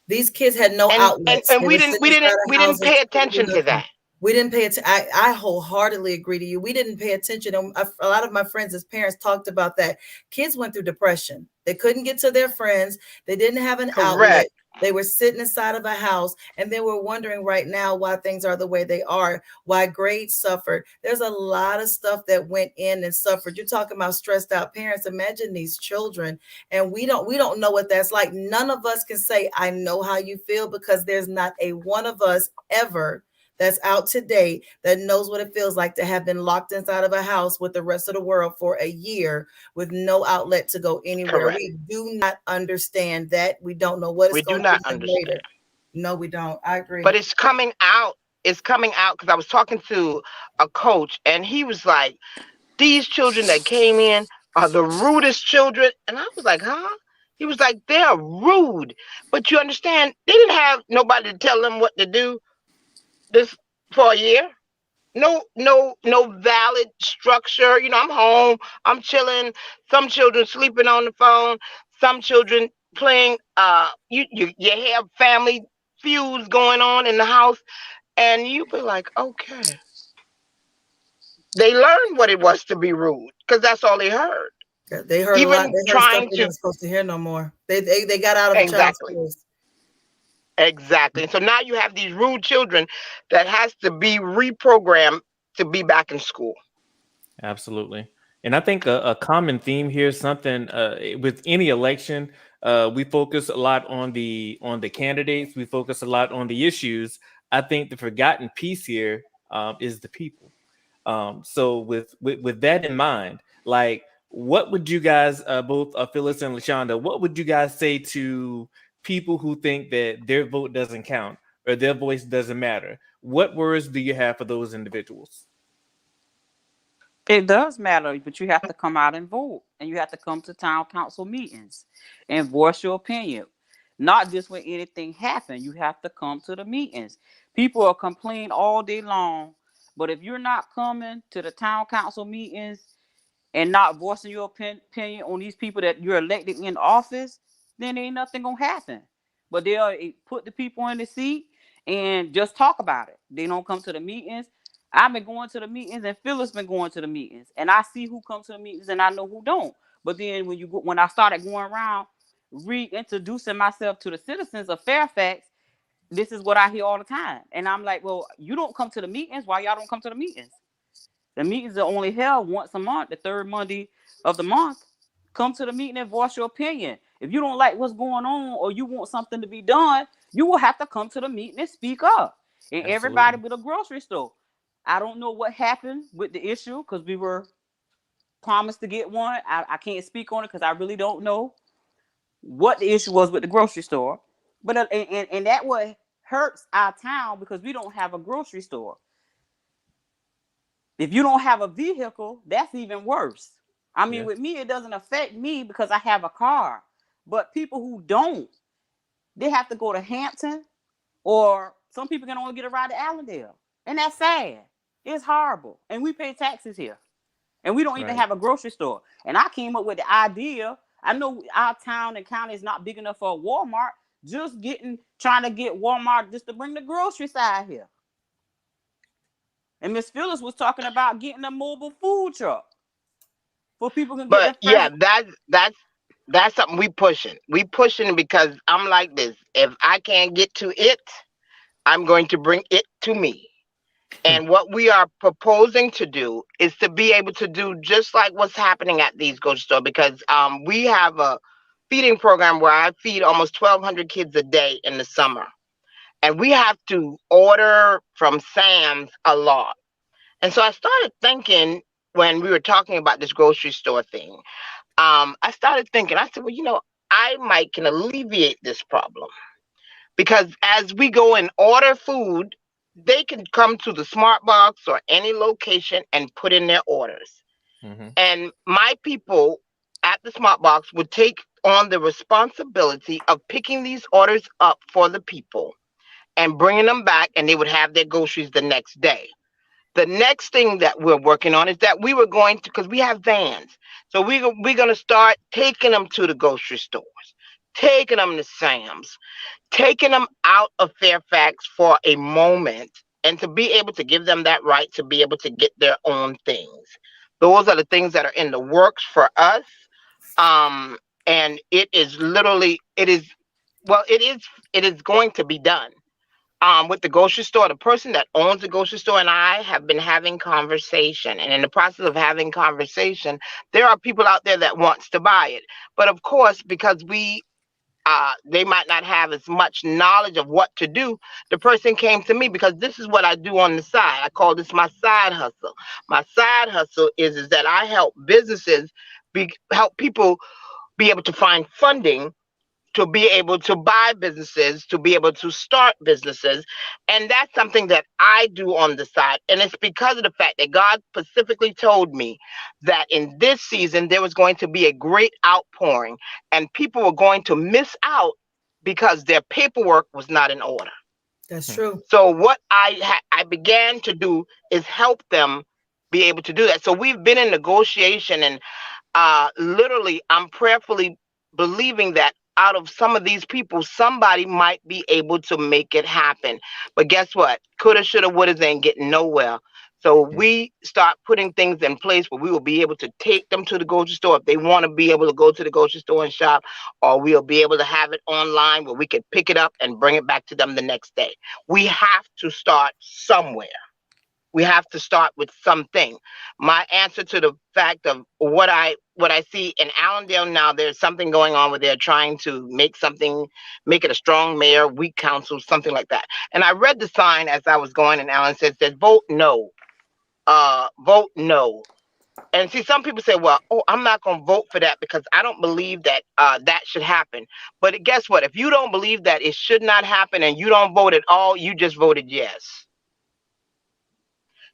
these kids had no and and, outlets. and They we were didn't sitting we inside didn't of we didn't houses, pay couldn't do attention to nothing. that. We didn't pay attention. I wholeheartedly agree to you. We didn't pay attention. And a lot of my friends as parents talked about that. Kids went through depression. They couldn't get to their friends. They didn't have an outlet. Correct. They were sitting inside of a house, and then we're wondering right now why things are the way they are, why grades suffered. There's a lot of stuff that went in and suffered. You're talking about stressed out parents. Imagine these children, and we don't know what that's like. None of us can say I know how you feel, because there's not a one of us ever that's out today that knows what it feels like to have been locked inside of a house with the rest of the world for a year with no outlet to go anywhere. Correct. We do not understand that. We don't know what it's We do going to not be like understand. later. No, we don't. I agree. But it's coming out. It's coming out because I was talking to a coach, and he was like, these children that came in are the rudest children. And I was like, huh? He was like, they're rude. But you understand, they didn't have nobody to tell them what to do this for a year. No valid structure. I'm home, I'm chilling. Some children sleeping on the phone, some children playing you have family feuds going on in the house, and you be like, okay, they learned what it was to be rude because that's all they heard. Yeah, they heard a lot. Even They heard stuff trying they to weren't supposed to hear no more. They got out of a child's exactly. voice. Exactly. And so now you have these rude children that has to be reprogrammed to be back in school. Absolutely. And I think a common theme here is something with any election, we focus a lot on the candidates. We focus a lot on the issues. I think the forgotten piece here is the people. So with that in mind, like, what would you guys, both Phyllis and Lashonda, what would you guys say to people who think that their vote doesn't count or their voice doesn't matter? What words do you have for those individuals? It does matter, but you have to come out and vote, and you have to come to town council meetings and voice your opinion. Not just when anything happens. You have to come to the meetings. People will complain all day long, but if you're not coming to the town council meetings and not voicing your opinion on these people that you're elected in office, then ain't nothing gonna happen. But they'll put the people in the seat and just talk about it. They don't come to the meetings. I've been going to the meetings, and Phyllis been going to the meetings, and I see who comes to the meetings, and I know who don't. But then when I started going around reintroducing myself to the citizens of Fairfax, this is what I hear all the time, and I'm like, well, you don't come to the meetings. Why y'all don't come to the meetings? The meetings are only held once a month, the third Monday of the month. Come to the meeting and voice your opinion. If you don't like what's going on or you want something to be done, you will have to come to the meeting and speak up. And everybody Absolutely. with a grocery store. I don't know what happened with the issue because we were promised to get one. I can't speak on it because I really don't know what the issue was with the grocery store. But and that what hurts our town because we don't have a grocery store. If you don't have a vehicle, that's even worse. I mean, Yeah. with me, it doesn't affect me because I have a car. But people who don't, they have to go to Hampton, or some people can only get a ride to Allendale. And that's sad. It's horrible. And we pay taxes here. And we don't even Right. have a grocery store. And I came up with the idea. I know our town and county is not big enough for a Walmart. Just trying to get Walmart just to bring the grocery side here. And Miss Phyllis was talking about getting a mobile food truck for people can get But their fresh. yeah, that's something we pushing. We pushing because I'm like this. If I can't get to it, I'm going to bring it to me. And what we are proposing to do is to be able to do just like what's happening at these grocery stores, because we have a feeding program where I feed almost 1,200 kids a day in the summer. And we have to order from Sam's a lot. And so I started thinking when we were talking about this grocery store thing, I started thinking, I said, well, I might can alleviate this problem. Because as we go and order food, they can come to the smart box or any location and put in their orders. Hmm. And my people at the smart box would take on the responsibility of picking these orders up for the people and bringing them back, and they would have their groceries the next day. The next thing that we're working on is that we were going to, because we have vans, so we're going to start taking them to the grocery stores, taking them to Sam's, taking them out of Fairfax for a moment, and to be able to give them that right to be able to get their own things. Those are the things that are in the works for us. Um, and it is literally, it is going to be done. With the grocery store, the person that owns the grocery store and I have been having conversation, and in the process of having conversation, there are people out there that wants to buy it. But of course, because they might not have as much knowledge of what to do. The person came to me because this is what I do on the side. I call this my side hustle. My side hustle is that I help businesses help people be able to find funding to be able to buy businesses, to be able to start businesses. And that's something that I do on the side. And it's because of the fact that God specifically told me that in this season, there was going to be a great outpouring and people were going to miss out because their paperwork was not in order. That's true. So what I began to do is help them be able to do that. So we've been in negotiation, and literally, I'm prayerfully believing that out of some of these people, somebody might be able to make it happen. But guess what? Coulda, shoulda, woulda, ain't getting nowhere. So we start putting things in place where we will be able to take them to the grocery store if they want to be able to go to the grocery store and shop, or we'll be able to have it online where we can pick it up and bring it back to them the next day. We have to start somewhere. We have to start with something. My answer to the fact of what I see in Allendale now, there's something going on where they're trying to make it a strong mayor, weak council, something like that. And I read the sign as I was going, and Alan said vote no, vote no. And see, some people say, well, I'm not going to vote for that because I don't believe that that should happen. But guess what? If you don't believe that it should not happen and you don't vote at all, you just voted yes.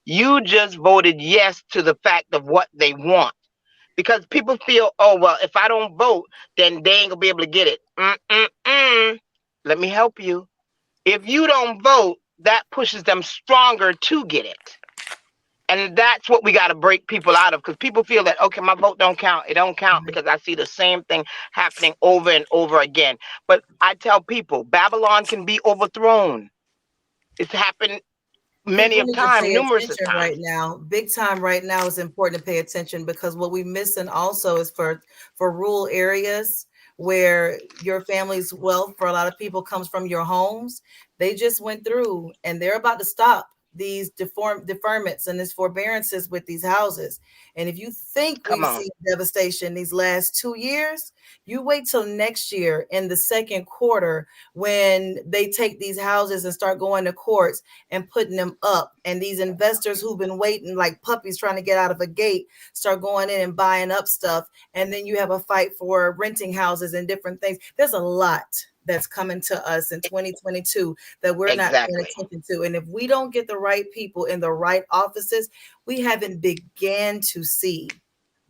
You just voted yes to the fact of what they want. Because people feel, oh, well, if I don't vote, then they ain't going to be able to get it. Let me help you. If you don't vote, that pushes them stronger to get it. And that's what we got to break people out of, because people feel that, okay, my vote don't count. It don't count because I see the same thing happening over and over again. But I tell people, Babylon can be overthrown. It's happened many People of need to time, pay numerous of attention times. right now. Big time right now is important to pay attention, because what we're missing also is for rural areas where your family's wealth for a lot of people comes from your homes. They just went through and they're about to stop these deferments and these forbearances with these houses. And if you think we've seen devastation these last 2 years, you wait till next year in the second quarter when they take these houses and start going to courts and putting them up. And these investors who've been waiting like puppies trying to get out of a gate start going in and buying up stuff. And then you have a fight for renting houses and different things. There's a lot that's coming to us in 2022 that we're not paying attention to. And if we don't get the right people in the right offices, we haven't began to see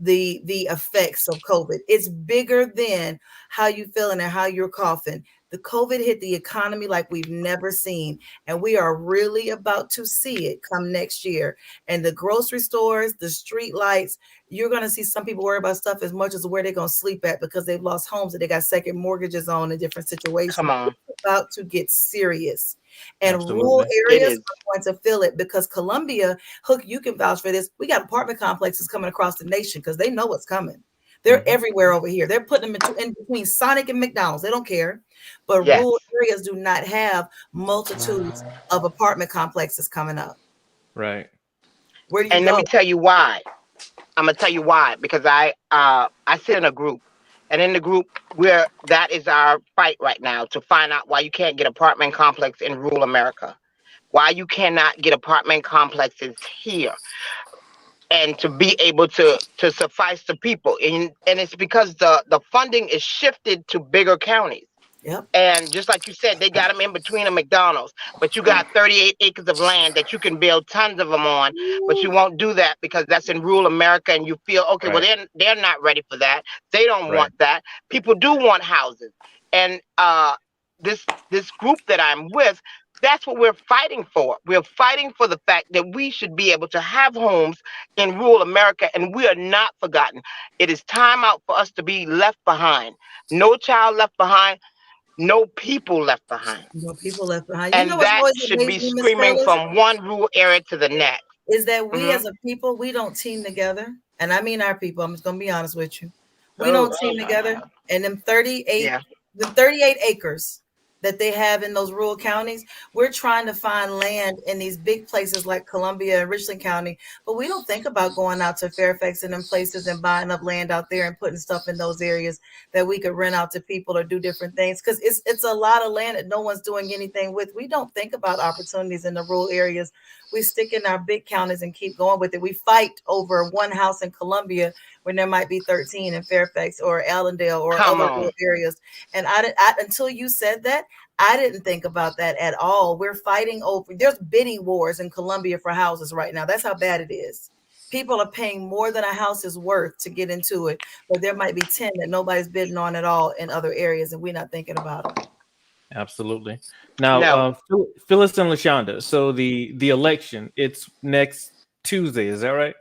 the effects of COVID. It's bigger than how you feeling and how you're coughing. The COVID hit the economy like we've never seen, and we are really about to see it come next year. And the grocery stores, the street lights, you're going to see some people worry about stuff as much as where they're going to sleep at because they've lost homes that they got second mortgages on in different situations. Come on. It's about to get serious. And Absolutely. rural areas are going to feel it, because Columbia, Hook, you can vouch for this. We got apartment complexes coming across the nation because they know what's coming. They're everywhere over here. They're putting them in between Sonic and McDonald's. They don't care. But rural areas do not have multitudes of apartment complexes coming up. Right. Where do you and go? Let me tell you why. I'm gonna tell you why, because I sit in a group, and in the group where that is our fight right now to find out why you can't get apartment complex in rural America, why you cannot get apartment complexes here, and to be able to suffice the people, and it's because the funding is shifted to bigger counties. Yep. And just like you said, they got them in between a McDonald's, but you got 38 acres of land that you can build tons of them on, but you won't do that because that's in rural America, and you feel, okay, well, they're not ready for that. They don't want that. People do want houses. And this group that I'm with, that's what we're fighting for. We're fighting for the fact that we should be able to have homes in rural America, and we are not forgotten. It is time out for us to be left behind. No child left behind. No people left behind. No people left behind. And that should be screaming from one rural area to the next. Is that we as a people, we don't team together. And I mean our people. I'm just going to be honest with you. We don't team together. And them 38 acres that they have in those rural counties, we're trying to find land in these big places like Columbia and Richland County, but we don't think about going out to Fairfax and them places and buying up land out there and putting stuff in those areas that we could rent out to people or do different things, because it's a lot of land that no one's doing anything with. We don't think about opportunities in the rural areas. We stick in our big counties and keep going with it. We fight over one house in Columbia when there might be 13 in Fairfax or Allendale or other rural areas. And I until you said that, I didn't think about that at all. We're fighting over, there's bidding wars in Columbia for houses right now. That's how bad it is. People are paying more than a house is worth to get into it, but there might be 10 that nobody's bidding on at all in other areas, and we're not thinking about it. Absolutely. Now, Phyllis and Lashonda, so the election, it's next Tuesday, is that right?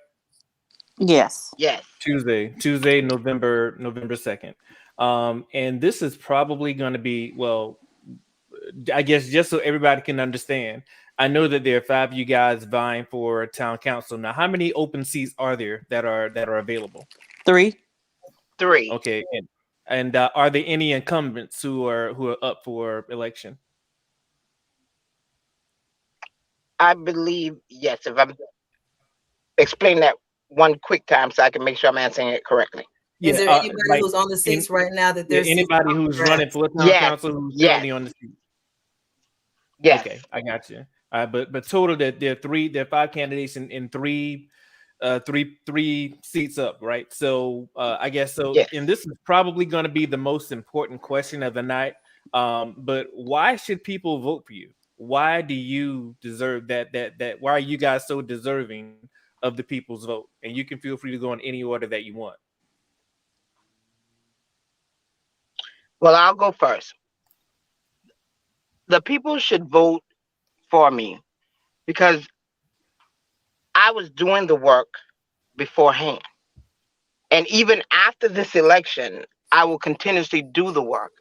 Yes. Tuesday, November 2nd. And this is probably going to be, well, I guess just so everybody can understand, I know that there are 5 of you guys vying for town council. Now, how many open seats are there that are available? 3. 3. Okay, and are there any incumbents who are up for election? I believe, yes, if I'm explain that one quick time so I can make sure I'm answering it correctly. Is Yeah, there anybody like who's on the seats right now that their seats anybody are who's draft? running for town Yes, council who's yes, currently on the seat. yes. Okay, I got you. But total that there are 5 candidates in 3 seats up, right? So I guess so. Yes. And this is probably going to be the most important question of the night. But why should people vote for you? Why do you deserve that? Why are you guys so deserving of the people's vote? And you can feel free to go in any order that you want. Well, I'll go first. The people should vote for me because I was doing the work beforehand. And even after this election, I will continuously do the work.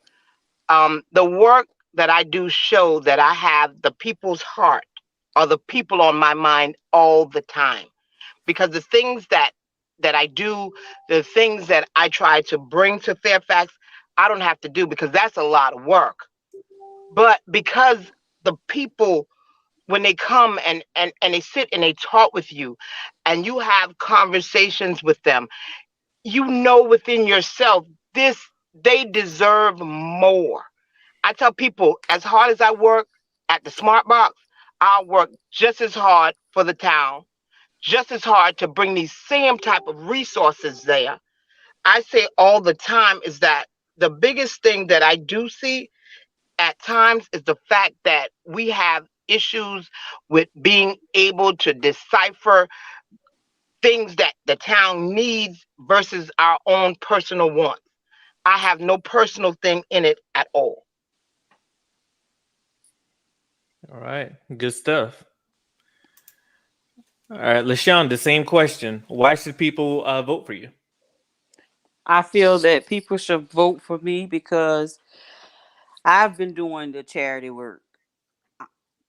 The work that I do show that I have the people's heart or the people on my mind all the time. Because the things that I do, the things that I try to bring to Fairfax, I don't have to do because that's a lot of work. But because the people, when they come and they sit and they talk with you and you have conversations with them, you know within yourself this, they deserve more. I tell people, as hard as I work at the smart box, I'll work just as hard for the town, just as hard to bring these same type of resources there. I say all the time is that the biggest thing that I do see at times is the fact that we have issues with being able to decipher things that the town needs versus our own personal wants. I have no personal thing in it at all. All right, good stuff. All right, Lashonda, same question. Why should people vote for you? I feel that people should vote for me because I've been doing the charity work.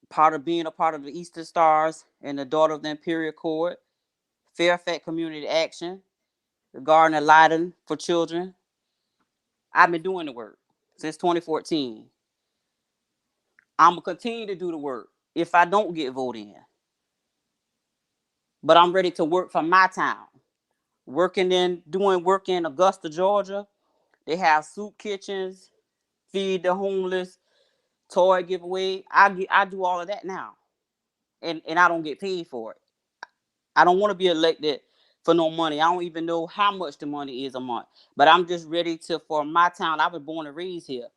Part of being a part of the Eastern Stars and the Daughter of the Imperial Court, Fairfax Community Action, the Garden of Lighting for Children. I've been doing the work since 2014. I'm going to continue to do the work if I don't get voted in. But I'm ready to work for my town. Doing work in Augusta, Georgia. They have soup kitchens, feed the homeless, toy giveaway. I do all of that now. And I don't get paid for it. I don't want to be elected for no money. I don't even know how much the money is a month. But I'm just ready for my town. I was born and raised here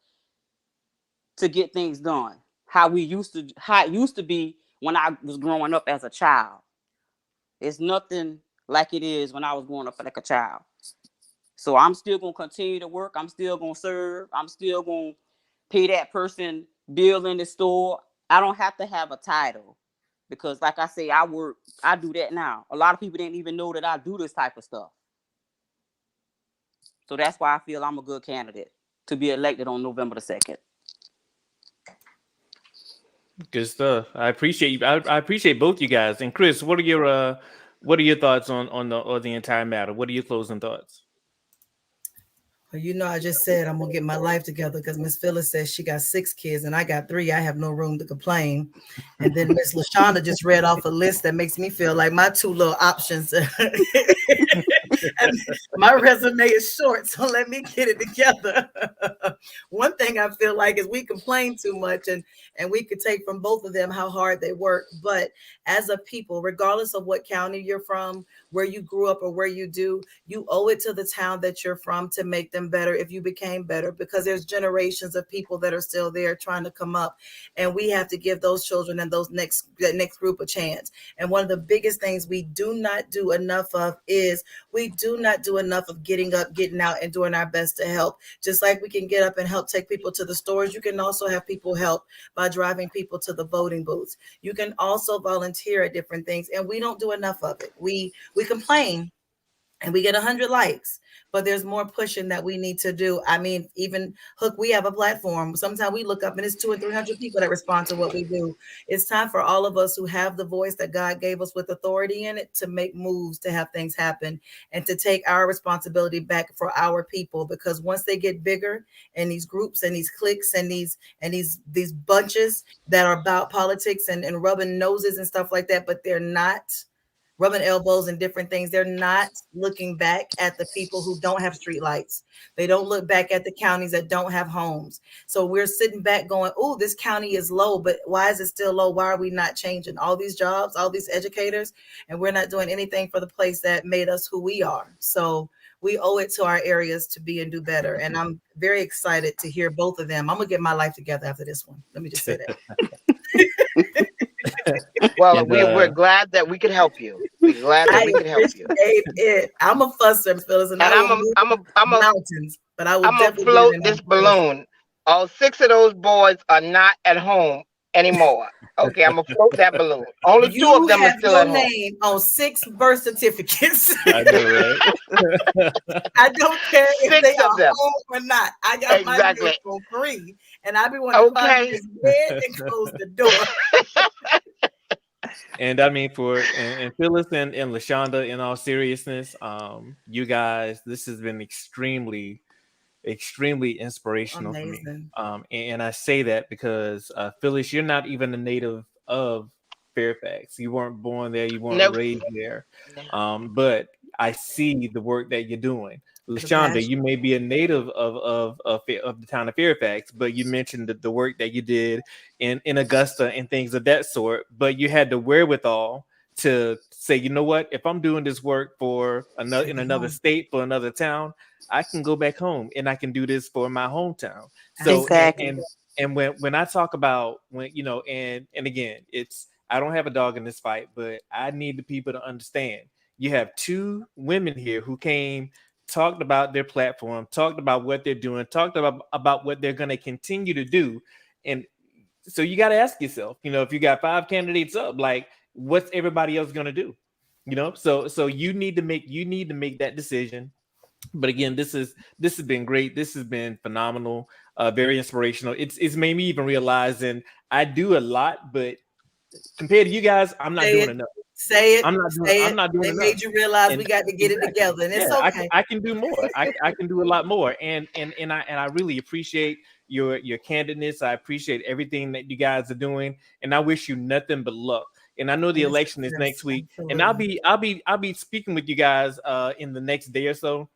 to get things done. How it used to be when I was growing up as a child. It's nothing like it is when I was growing up like a child. So I'm still gonna continue to work. I'm still gonna serve. I'm still gonna pay that person bill in the store. I don't have to have a title because, like I say, I do that now. A lot of people didn't even know that I do this type of stuff. So that's why I feel I'm a good candidate to be elected on November the 2nd. Good stuff. I appreciate you. I appreciate both you guys. And Chris, what are your thoughts on the entire matter? What are your closing thoughts? Well, I just said I'm gonna get my life together because Miss Phyllis says she got 6 kids and I got 3. I have no room to complain. And then Miss Lashonda just read off a list that makes me feel like my 2 little options. And my resume is short, so let me get it together. One thing I feel like is we complain too much, and we could take from both of them how hard they work. But as a people, regardless of what county you're from, where you grew up or where you do, you owe it to the town that you're from to make them better if you became better, because there's generations of people that are still there trying to come up, and we have to give those children and that next group a chance. And one of the biggest things we do not do enough of is we do not do enough of getting up, getting out, and doing our best to help. Just like we can get up and help take people to the stores, you can also have people help by driving people to the voting booths. You can also volunteer at different things, and we don't do enough of it. We complain, and we get 100 likes, but there's more pushing that we need to do. I mean, even Hook, we have a platform. Sometimes we look up and it's 200 and 300 people that respond to what we do. It's time for all of us who have the voice that God gave us with authority in it to make moves, to have things happen, and to take our responsibility back for our people. Because once they get bigger, and these groups and these cliques and these bunches that are about politics and rubbing noses and stuff like that, but they're not rubbing elbows and different things. They're not looking back at the people who don't have street lights. They don't look back at the counties that don't have homes. So we're sitting back going, oh, this county is low, but why is it still low? Why are we not changing all these jobs, all these educators? And we're not doing anything for the place that made us who we are. So we owe it to our areas to be and do better. And I'm very excited to hear both of them. I'm going to get my life together after this one. Let me just say that. Well, And, we're glad that we could help you. We're glad that we could help you. It. I'm a fusser, Phyllis, and I'm a mountains, but I will I'm gonna float this balloon. All 6 of those boys are not at home anymore. Okay, I'm gonna float that balloon. Only 2 of them are still at home. You have your name on 6 birth certificates. I know, right? I don't care if they are them. home or not. I got my name for free, and I be wanting to find his bed and close the door. And I mean, and Phyllis and Lashonda, in all seriousness, you guys, this has been extremely inspirational for me. And I say that because Phyllis, you're not even a native of Fairfax. You weren't born there. You weren't raised there. But I see the work that you're doing. Lashonda, you may be a native of the town of Fairfax, but you mentioned the work that you did in Augusta and things of that sort. But you had the wherewithal to say, you know what? If I'm doing this work for another state, for another town, I can go back home and I can do this for my hometown. So exactly. And when I talk about and again, I don't have a dog in this fight, but I need the people to understand. You have 2 women here who came, talked about their platform, talked about what they're doing, talked about what they're going to continue to do. And so you got to ask yourself, if you got 5 candidates up, like, what's everybody else going to do? So you need to make that decision. But again, this has been great. This has been phenomenal, very inspirational. It's made me even realize, and I do a lot, but compared to you guys, I'm not doing enough. Say it. I'm not doing They enough. made you realize we got to get it together, and it's okay. I can do more. I can do a lot more, and I really appreciate your candidness. I appreciate everything that you guys are doing, and I wish you nothing but luck. And I know the election is next week, and I'll be speaking with you guys in the next day or so,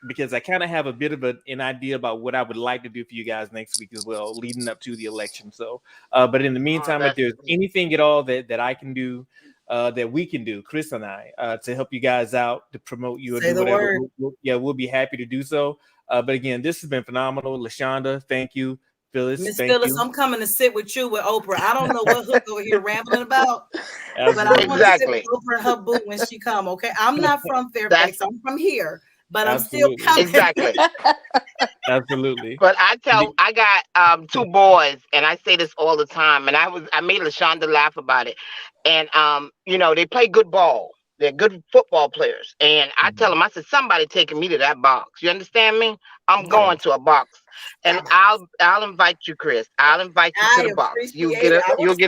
because I kind of have a bit of an idea about what I would like to do for you guys next week as well, leading up to the election. So, but in the meantime, if there's anything at all that I can do, that we can do, Chris and I, to help you guys out, to promote you, or do whatever, we'll be happy to do so. But again, this has been phenomenal. Lashonda, thank you. Phyllis, Miss Phyllis, I'm coming to sit with you with Oprah. I don't know what Hook over here rambling about, but I want to sit with Oprah and her boo when she come. Okay, I'm not from Fairfax. I'm from here, but I'm still coming. Exactly. Absolutely. But I got 2 boys, and I say this all the time, and I made Lashonda laugh about it. And they play good ball. They're good football players. And I tell them, I said, somebody taking me to that box. You understand me? I'm going to a box. And I'll invite you, Chris. I'll invite you to the box. You'll get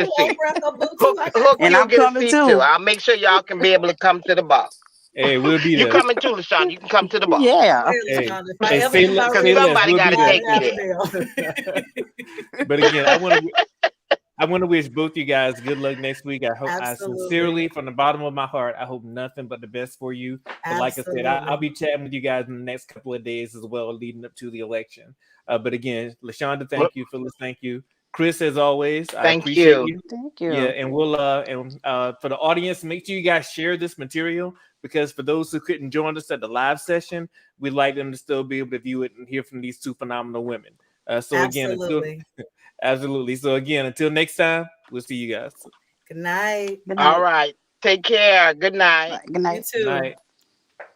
a seat. Hook, and you'll get a seat too. I'll make sure y'all can be able to come to the box. Hey, we'll be there. You coming too, LaShawn. You can come to the box. Yeah. Somebody got to take me there. But again, I want to wish both you guys good luck next week. I sincerely, from the bottom of my heart, I hope nothing but the best for you. But like I said, I'll be chatting with you guys in the next couple of days as well, leading up to the election. But again, Lashonda, thank you. Phyllis, thank you. Chris, as always, I appreciate you. Thank you. Yeah, and we'll for the audience, make sure you guys share this material, because for those who couldn't join us at the live session, we'd like them to still be able to view it and hear from these 2 phenomenal women. Absolutely. So again, until next time, we'll see you guys. Good night. All right. Take care. Good night. Good night. You too. Good night.